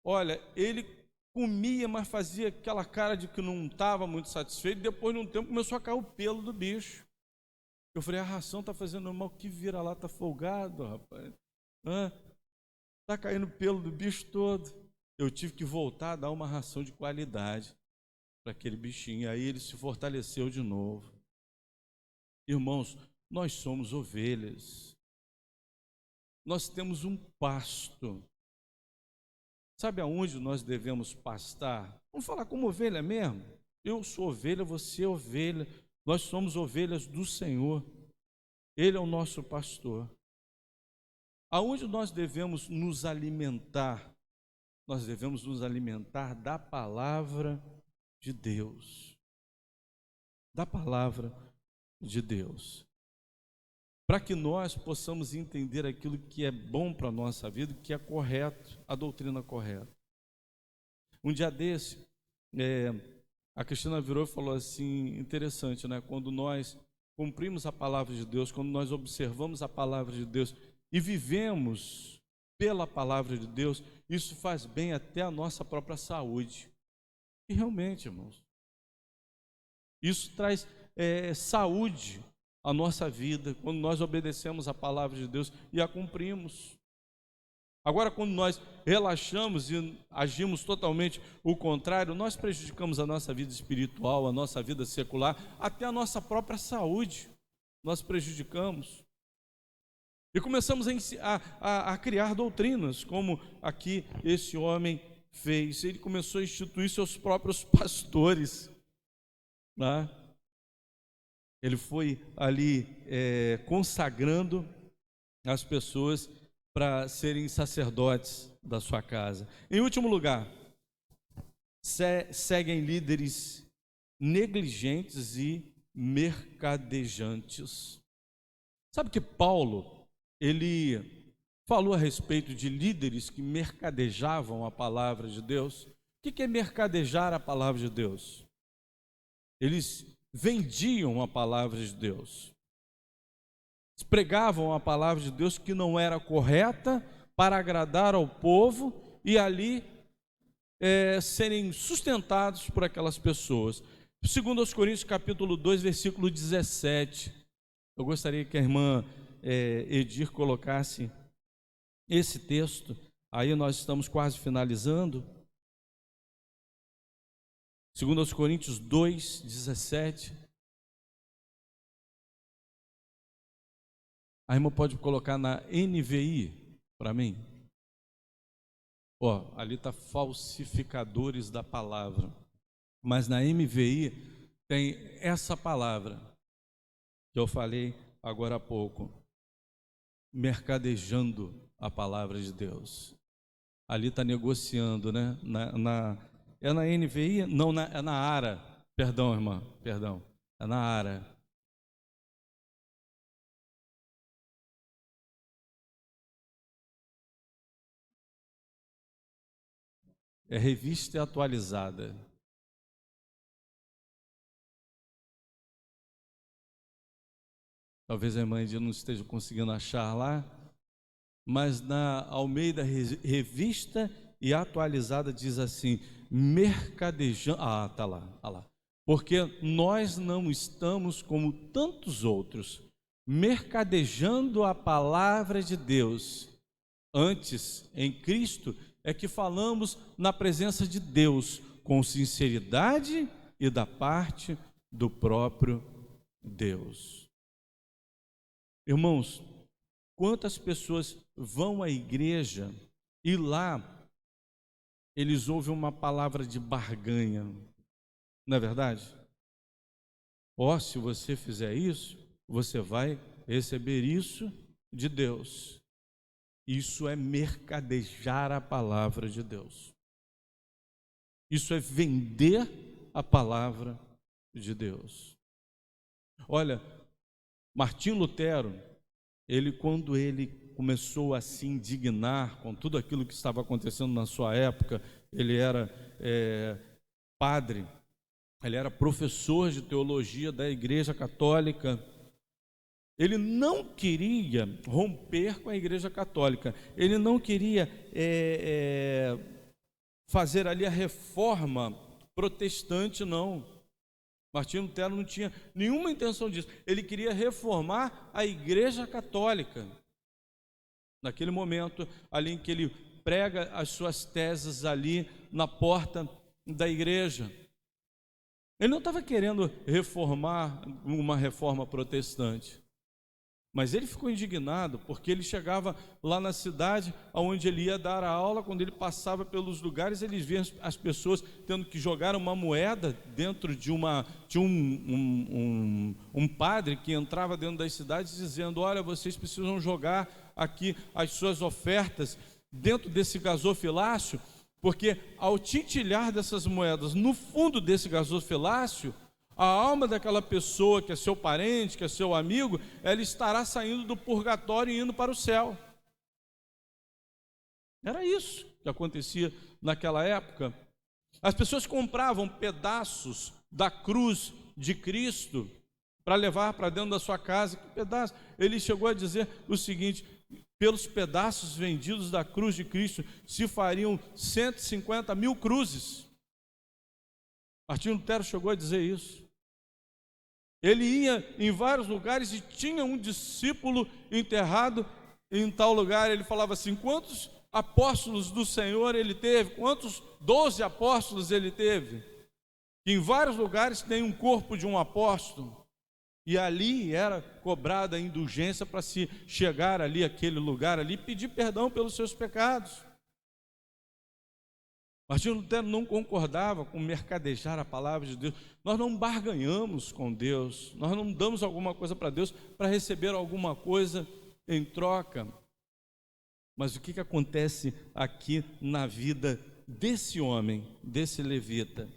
Olha, ele comia, mas fazia aquela cara de que não estava muito satisfeito. Depois de um tempo começou a cair o pelo do bicho. Eu falei: a ração está fazendo mal, que vira-lata folgado, rapaz. Está caindo o pelo do bicho todo. Eu tive que voltar a dar uma ração de qualidade para aquele bichinho. Aí ele se fortaleceu de novo. Irmãos, nós somos ovelhas. Nós temos um pasto. Sabe aonde nós devemos pastar? Vamos falar como ovelha mesmo. Eu sou ovelha, você é ovelha. Nós somos ovelhas do Senhor. Ele é o nosso pastor. Aonde nós devemos nos alimentar? Nós devemos nos alimentar da palavra de Deus. Da palavra de Deus. Para que nós possamos entender aquilo que é bom para a nossa vida, que é correto, a doutrina correta. Um dia desse, a Cristina virou e falou assim, interessante, né? Quando nós cumprimos a palavra de Deus, quando nós observamos a palavra de Deus e vivemos pela palavra de Deus, isso faz bem até a nossa própria saúde. E realmente, irmãos, isso traz saúde à nossa vida, quando nós obedecemos a palavra de Deus e a cumprimos. Agora, quando nós relaxamos e agimos totalmente o contrário, nós prejudicamos a nossa vida espiritual, a nossa vida secular, até a nossa própria saúde, nós prejudicamos. E começamos a criar doutrinas, como aqui esse homem fez. Ele começou a instituir seus próprios pastores, né? Ele foi ali consagrando as pessoas para serem sacerdotes da sua casa. Em último lugar, seguem líderes negligentes e mercadejantes. Sabe que Paulo, ele falou a respeito de líderes que mercadejavam a palavra de Deus? O que é mercadejar a palavra de Deus? Eles vendiam a palavra de Deus, pregavam a palavra de Deus que não era correta para agradar ao povo e ali serem sustentados por aquelas pessoas. Segundo aos Coríntios capítulo 2, versículo 17, eu gostaria que a irmã Edir colocasse esse texto, aí nós estamos quase finalizando. Segundo aos Coríntios 2, 17. A irmã pode colocar na NVI para mim? Ali está falsificadores da palavra. Mas na NVI tem essa palavra que eu falei agora há pouco. Mercadejando a palavra de Deus. Ali está negociando, né? É na NVI? Não, é na ARA. Perdão, irmã, perdão. É na ARA. É revista atualizada. Talvez a irmã Edir não esteja conseguindo achar lá, mas na Almeida Revista e Atualizada diz assim: mercadejando. Tá lá, tá lá. Porque nós não estamos como tantos outros, mercadejando a palavra de Deus. Antes, em Cristo, é que falamos na presença de Deus, com sinceridade e da parte do próprio Deus. Irmãos, quantas pessoas vão à igreja e lá eles ouvem uma palavra de barganha, não é verdade? Se você fizer isso, você vai receber isso de Deus. Isso é mercadejar a palavra de Deus. Isso é vender a palavra de Deus. Olha, Martim Lutero, quando ele começou a se indignar com tudo aquilo que estava acontecendo na sua época, ele era padre, ele era professor de teologia da Igreja Católica. Ele não queria romper com a Igreja Católica, ele não queria fazer ali a reforma protestante, não. Martim Lutero não tinha nenhuma intenção disso, ele queria reformar a Igreja Católica. Naquele momento, ali em que ele prega as suas teses ali na porta da igreja, ele não estava querendo reformar uma reforma protestante, mas ele ficou indignado porque ele chegava lá na cidade onde ele ia dar a aula. Quando ele passava pelos lugares, ele via as pessoas tendo que jogar uma moeda dentro de um padre que entrava dentro das cidades dizendo: olha, vocês precisam jogar aqui as suas ofertas dentro desse gasofilácio, porque ao tintilhar dessas moedas no fundo desse gasofilácio, a alma daquela pessoa que é seu parente, que é seu amigo, ela estará saindo do purgatório e indo para o céu. Era isso que acontecia naquela época. As pessoas compravam pedaços da cruz de Cristo para levar para dentro da sua casa. Que pedaço? Ele chegou a dizer o seguinte: pelos pedaços vendidos da cruz de Cristo se fariam 150 mil cruzes. Martim Lutero chegou a dizer isso. Ele ia em vários lugares e tinha um discípulo enterrado em tal lugar. Ele falava assim: quantos apóstolos do Senhor ele teve? Quantos 12 apóstolos ele teve? Em vários lugares tem um corpo de um apóstolo. E ali era cobrada a indulgência para se chegar ali, aquele lugar ali, pedir perdão pelos seus pecados. Martim Lutero não concordava com mercadejar a palavra de Deus. Nós não barganhamos com Deus, nós não damos alguma coisa para Deus para receber alguma coisa em troca. Mas o que acontece aqui na vida desse homem, desse levita?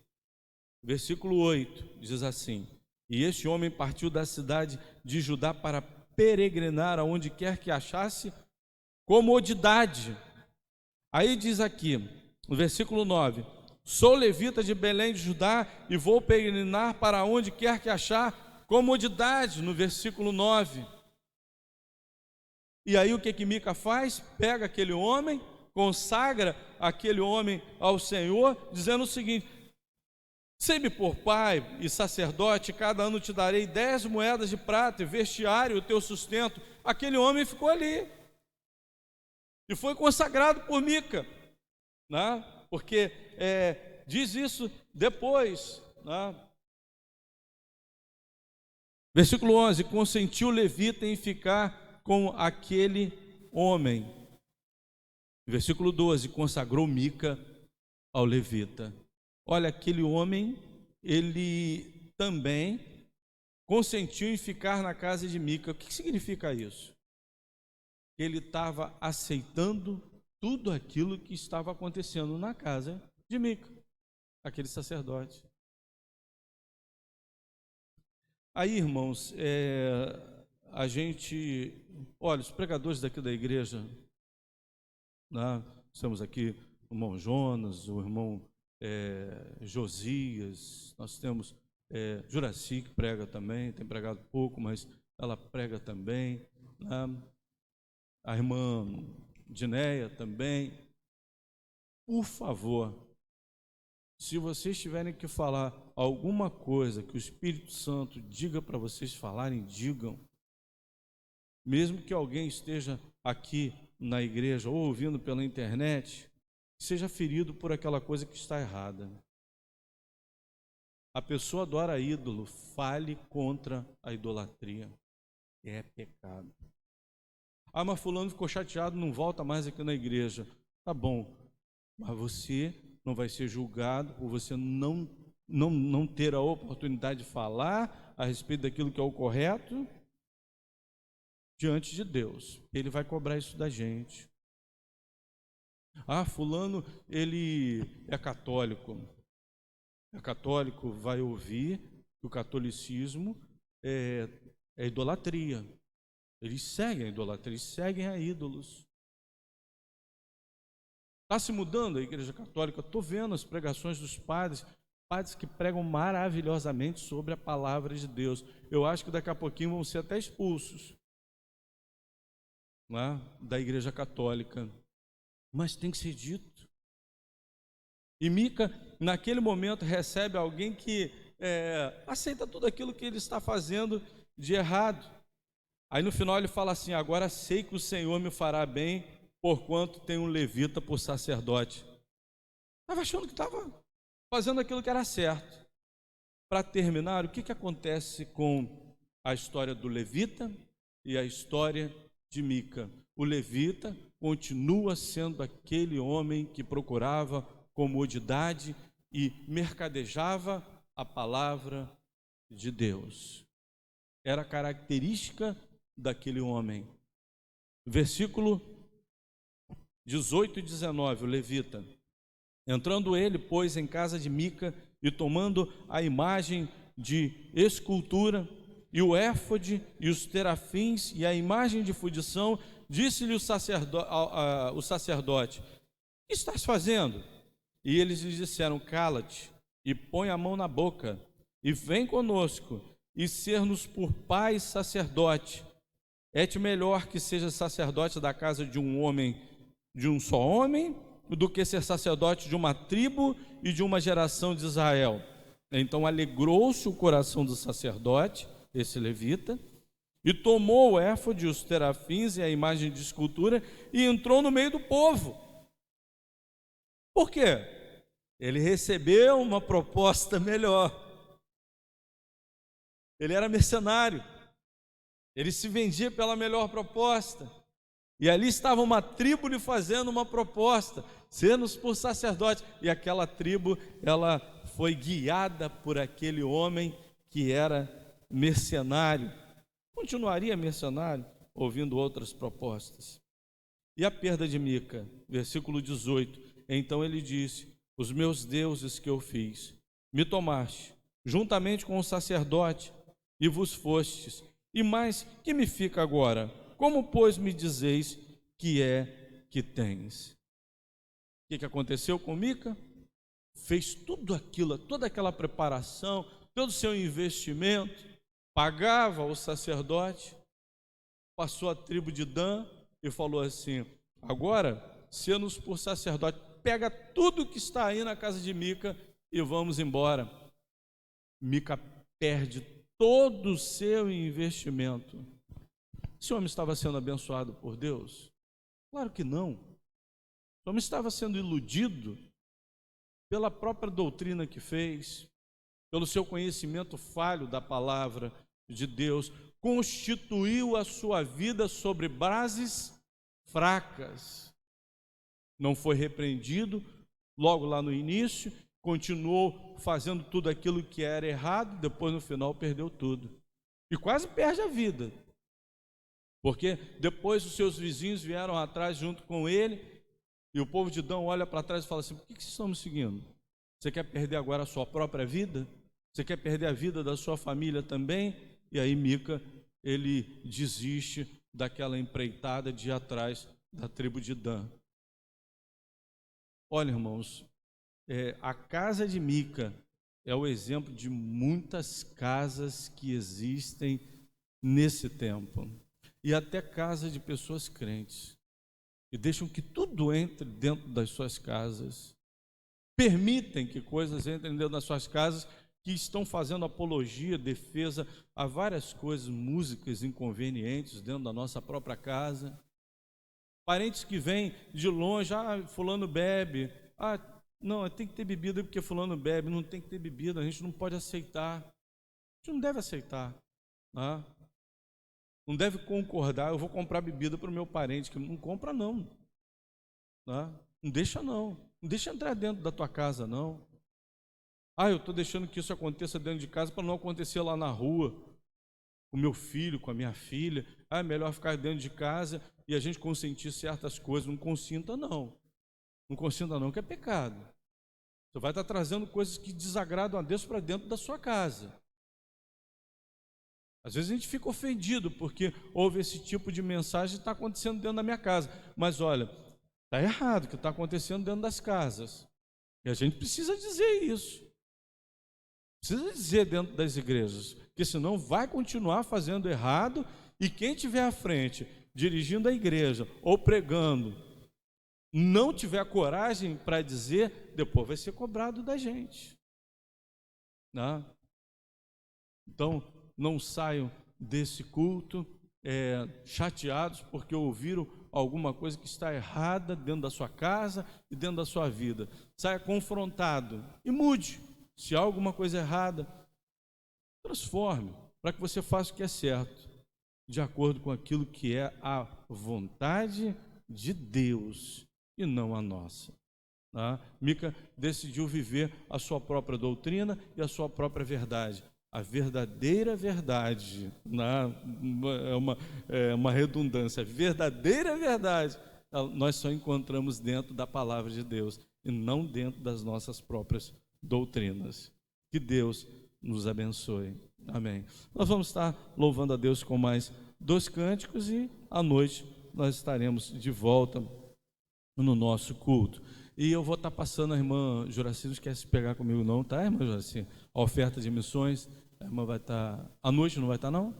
Versículo 8 diz assim: e este homem partiu da cidade de Judá para peregrinar aonde quer que achasse comodidade. Aí diz aqui, no versículo 9: sou levita de Belém de Judá e vou peregrinar para onde quer que achar comodidade, no versículo 9. E aí o que Mica faz? Pega aquele homem, consagra aquele homem ao Senhor, dizendo o seguinte: sei-me por pai e sacerdote, cada ano te darei 10 moedas de prata e vestiário, o teu sustento. Aquele homem ficou ali e foi consagrado por Mica, né? Porque diz isso depois, né? Versículo 11: consentiu o levita em ficar com aquele homem. Versículo 12: consagrou Mica ao levita. Olha, aquele homem, ele também consentiu em ficar na casa de Mica. O que significa isso? Ele estava aceitando tudo aquilo que estava acontecendo na casa de Mica, aquele sacerdote. Aí, irmãos, a gente, olha, os pregadores daqui da igreja, né, temos aqui o irmão Jonas, o irmão Josias, nós temos Juraci, que prega também, tem pregado pouco, mas ela prega também, né? A irmã Dineia também. Por favor, se vocês tiverem que falar alguma coisa que o Espírito Santo diga para vocês falarem, digam. Mesmo que alguém esteja aqui na igreja ou ouvindo pela internet, seja ferido por aquela coisa que está errada. A pessoa adora ídolo, fale contra a idolatria. É pecado. Ah, mas fulano ficou chateado, não volta mais aqui na igreja. Tá bom, mas você não vai ser julgado por você não ter a oportunidade de falar a respeito daquilo que é o correto. diante de Deus. Ele vai cobrar isso da gente. Ah, fulano, ele é católico. É católico, vai ouvir que o catolicismo é idolatria. Eles seguem a idolatria, eles seguem a ídolos. Está se mudando a Igreja Católica? Estou vendo as pregações dos padres que pregam maravilhosamente sobre a palavra de Deus. Eu acho que daqui a pouquinho vão ser até expulsos, não é? Da Igreja Católica. Mas tem que ser dito. E Mica, naquele momento, recebe alguém que aceita tudo aquilo que ele está fazendo de errado. Aí no final ele fala assim: agora sei que o Senhor me fará bem, porquanto tem um levita por sacerdote. Estava achando que estava fazendo aquilo que era certo. Para terminar, o que acontece com a história do levita e a história de Mica? O levita continua sendo aquele homem que procurava comodidade e mercadejava a palavra de Deus. Era característica daquele homem. Versículo 18 e 19, o levita. Entrando ele, pois, em casa de Mica, e tomando a imagem de escultura, e o éfode, e os terafins, e a imagem de fundição, disse-lhe o sacerdote: o que estás fazendo? E eles lhe disseram: cala-te, e põe a mão na boca, e vem conosco, e ser-nos por pai sacerdote. É-te melhor que seja sacerdote da casa de um homem, de um só homem, do que ser sacerdote de uma tribo e de uma geração de Israel. Então alegrou-se o coração do sacerdote, esse levita, e tomou o éfode, os terafins e a imagem de escultura, e entrou no meio do povo. Por quê? Ele recebeu uma proposta melhor. Ele era mercenário. Ele se vendia pela melhor proposta. E ali estava uma tribo lhe fazendo uma proposta: ser-nos por sacerdote. E aquela tribo, ela foi guiada por aquele homem que era mercenário. Continuaria mercenário, ouvindo outras propostas. E a perda de Mica, versículo 18. Então ele disse: os meus deuses que eu fiz, me tomaste, juntamente com o sacerdote, e vos fostes. E mais, que me fica agora? Como, pois, me dizeis que é que tens? O que aconteceu com Mica? Fez tudo aquilo, toda aquela preparação, todo o seu investimento, pagava o sacerdote, passou a tribo de Dan e falou assim: agora, ser-nos por sacerdote, pega tudo que está aí na casa de Mica e vamos embora. Mica perde todo o seu investimento. Esse homem estava sendo abençoado por Deus? Claro que não. O homem estava sendo iludido pela própria doutrina que fez, pelo seu conhecimento falho da palavra de Deus, constituiu a sua vida sobre bases fracas. Não foi repreendido logo lá no início, continuou fazendo tudo aquilo que era errado, depois no final perdeu tudo. E quase perde a vida. Porque depois os seus vizinhos vieram atrás junto com ele, e o povo de Dan olha para trás e fala assim: por que vocês estão me seguindo? Você quer perder agora a sua própria vida? Você quer perder a vida da sua família também? E aí Mica, ele desiste daquela empreitada de ir atrás da tribo de Dan. Olha, irmãos, a casa de Mica é o exemplo de muitas casas que existem nesse tempo. E até casa de pessoas crentes, que deixam que tudo entre dentro das suas casas, permitem que coisas entrem dentro das suas casas, que estão fazendo apologia, defesa a várias coisas, músicas inconvenientes dentro da nossa própria casa. Parentes que vêm de longe: fulano bebe, não, tem que ter bebida porque fulano bebe. Não tem que ter bebida, a gente não pode aceitar, a gente não deve aceitar, não deve concordar. Eu vou comprar bebida para o meu parente, que não compra não, não deixa entrar dentro da tua casa não. Eu estou deixando que isso aconteça dentro de casa para não acontecer lá na rua. com o meu filho, com a minha filha. É melhor ficar dentro de casa e a gente consentir certas coisas. Não consinta, não. Não consinta, não, que é pecado. Você vai estar trazendo coisas que desagradam a Deus para dentro da sua casa. Às vezes a gente fica ofendido porque houve esse tipo de mensagem que está acontecendo dentro da minha casa. Mas olha, está errado o que está acontecendo dentro das casas. E a gente precisa dizer isso. Precisa dizer dentro das igrejas. Porque senão vai continuar fazendo errado. E quem estiver à frente, dirigindo a igreja ou pregando, não tiver coragem para dizer, depois vai ser cobrado da gente. Né? Então, não saiam desse culto chateados porque ouviram alguma coisa que está errada dentro da sua casa e dentro da sua vida. Saia confrontado e mude. Se há alguma coisa errada, transforme para que você faça o que é certo, de acordo com aquilo que é a vontade de Deus e não a nossa. Tá? Mica decidiu viver a sua própria doutrina e a sua própria verdade. A verdadeira verdade, é uma redundância, a verdadeira verdade, nós só encontramos dentro da palavra de Deus e não dentro das nossas próprias doutrinas. Que Deus nos abençoe. Amém. Nós vamos estar louvando a Deus com mais 2 cânticos e à noite nós estaremos de volta no nosso culto. E eu vou estar passando, a irmã Juraci não esquece de pegar comigo não, tá, irmã Juraci? A oferta de missões, a irmã vai estar, à noite não vai estar não?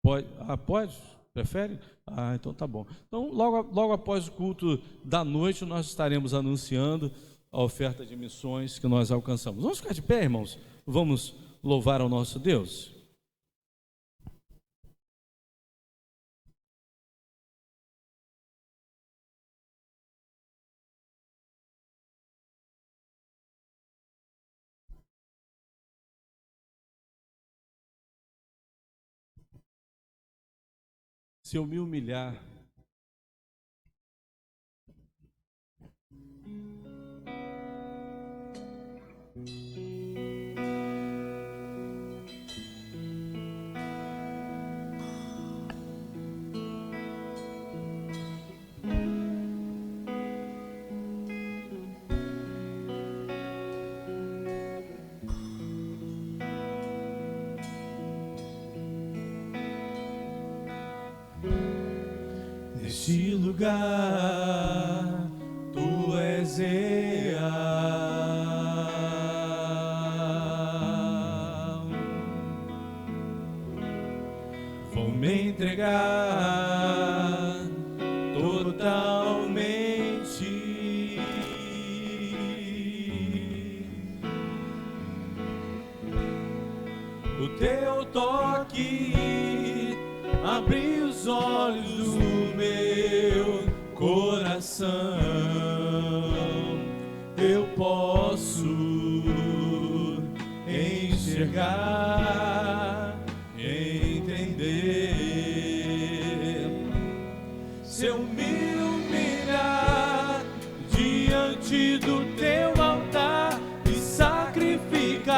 Pode? Pode? Prefere? Então tá bom. Então logo após o culto da noite nós estaremos anunciando a oferta de missões que nós alcançamos. Vamos ficar de pé, irmãos? Vamos louvar ao nosso Deus? Se eu me humilhar, neste lugar, tu és real. Vou me entregar totalmente. O teu toque abre os olhos do meu coração, eu posso enxergar, entender. Se eu me humilhar diante do teu altar e sacrificar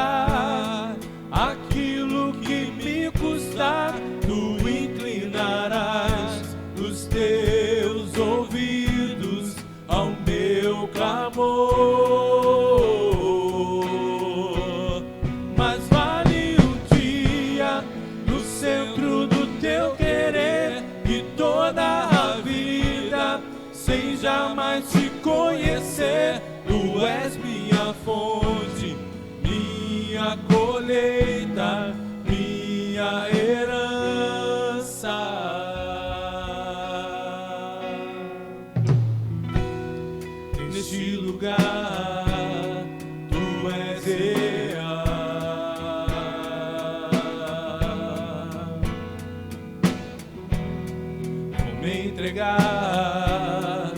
aquilo que me custar, tu inclinarás os teus ouvidos ao meu clamor. Mas vale um dia no centro do teu querer e toda a vida sem jamais te conhecer. Tu és minha fonte, minha colheita, minha herança. Neste lugar, tu és real. Vou me entregar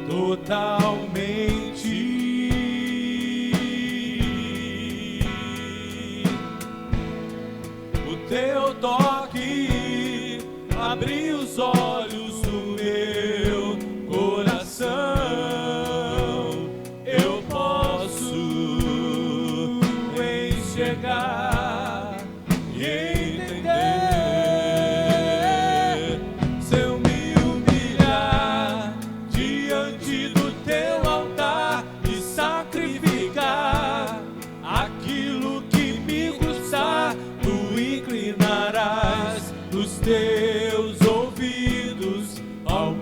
totalmente. O teu toque abre os olhos do meu coração, eu posso enxergar e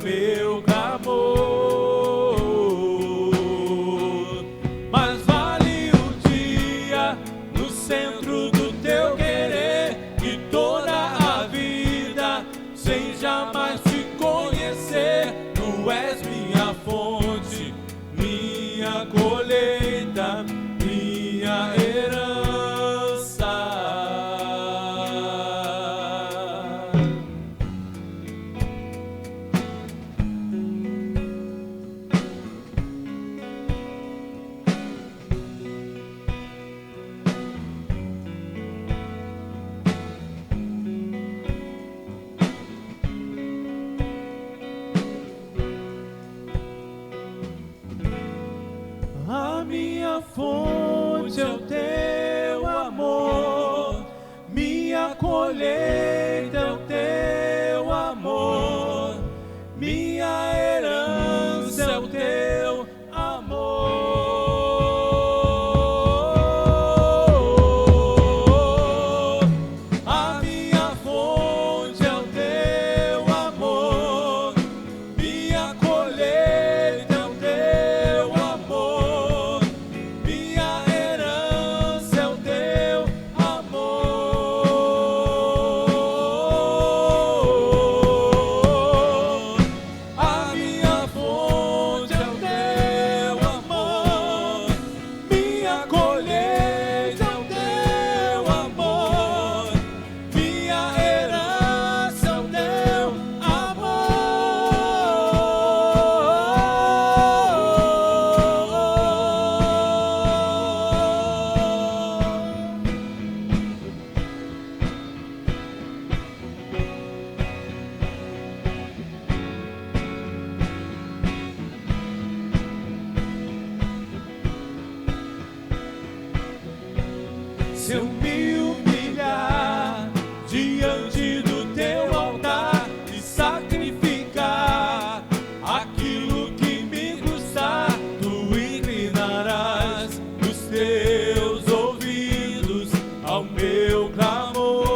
meu clamor. Mas vale o dia no centro do teu querer, que toda a vida sem jamais te conhecer. Tu és minha fonte, minha colheita, minha herança. A minha fonte é o teu amor, minha colheita é o teu amor, minha herança é o teu amor. A minha fonte é o teu amor, minha colheita é o teu amor, minha herança é o teu amor. A minha fonte é o teu amor, minha colheita é o teu amor, minha herança é o teu Se eu me humilhar diante do teu altar e sacrificar aquilo que me custar, tu inclinarás os teus ouvidos ao meu clamor.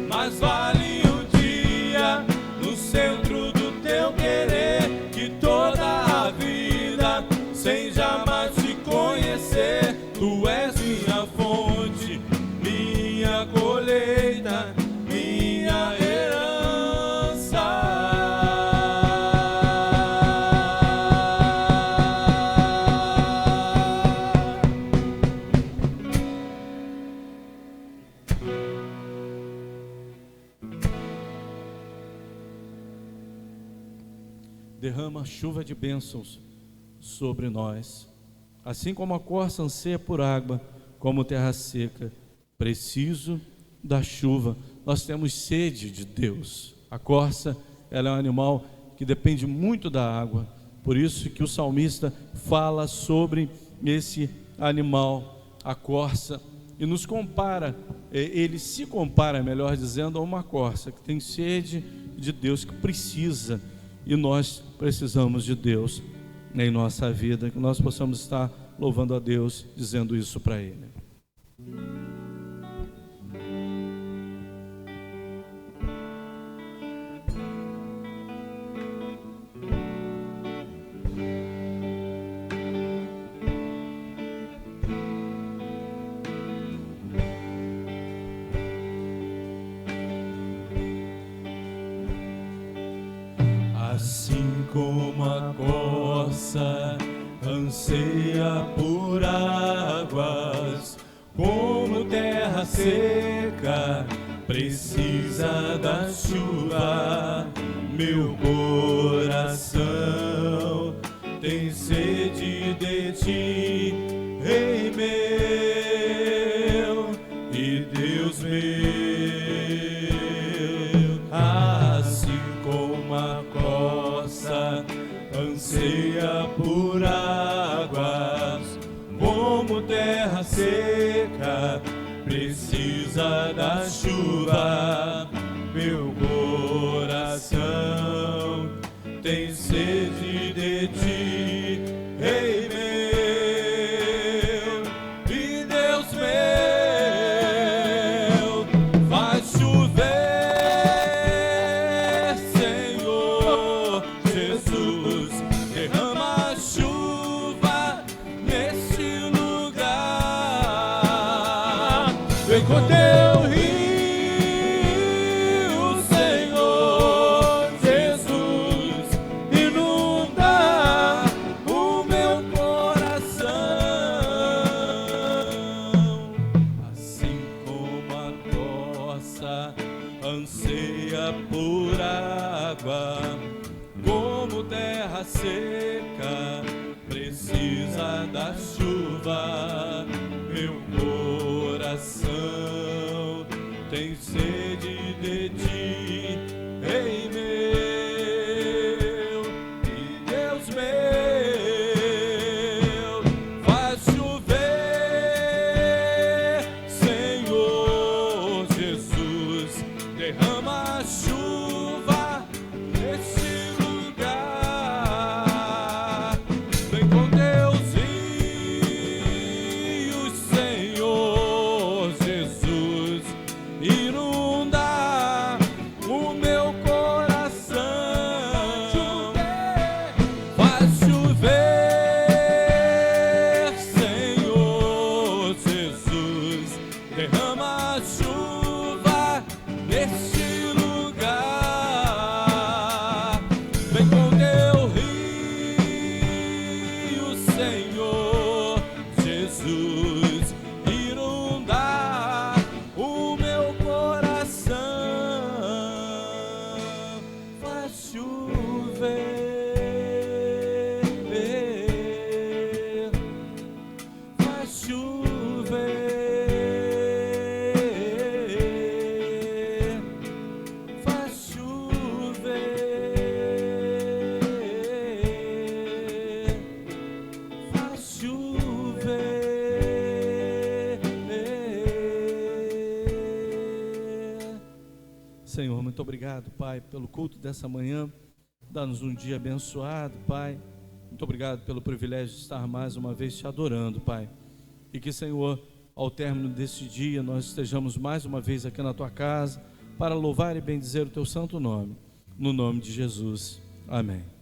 Mas vale o dia no centro do teu querer, que toda a vida sem jamais te conhecer. Tu és minha fonte, minha colheita, minha herança. Derrama chuva de bênçãos sobre nós. Assim como a corça anseia por água, como terra seca, preciso da chuva. Nós temos sede de Deus. A corça, ela é um animal que depende muito da água. Por isso que o salmista fala sobre esse animal, a corça, e nos compara, ele se compara, melhor dizendo, a uma corça que tem sede de Deus, que precisa, e nós precisamos de Deus em nossa vida, que nós possamos estar louvando a Deus, dizendo isso para Ele. Assim como a corça anseia por águas, como terra seca precisa da chuva, meu coração tem sede de ti, Rei meu e Deus meu. Assim como a corça anseia por águas, como terra seca precisa da chuva, meu coração tem sede de ti, Rei meu e Deus meu. Faz chover anseia por água, como terra seca precisa da chuva. Meu coração tem sede de ti, Rei meu e Deus meu. Faz chover, Senhor Jesus, derrama a chuva nesse lugar. Vem com teus rios, Senhor Jesus, inunda o meu coração. Faz chover, Senhor Jesus, derrama a chuva neste lugar. Vem com teu rio, Senhor Jesus, inundar o meu coração. Faz chover, faz chover, faz chover, faz chover. Senhor, muito obrigado, Pai, pelo culto dessa manhã. Dá-nos um dia abençoado, Pai. Muito obrigado pelo privilégio de estar mais uma vez te adorando, Pai. E que, Senhor, ao término desse dia, nós estejamos mais uma vez aqui na tua casa para louvar e bendizer o teu santo nome. No nome de Jesus. Amém.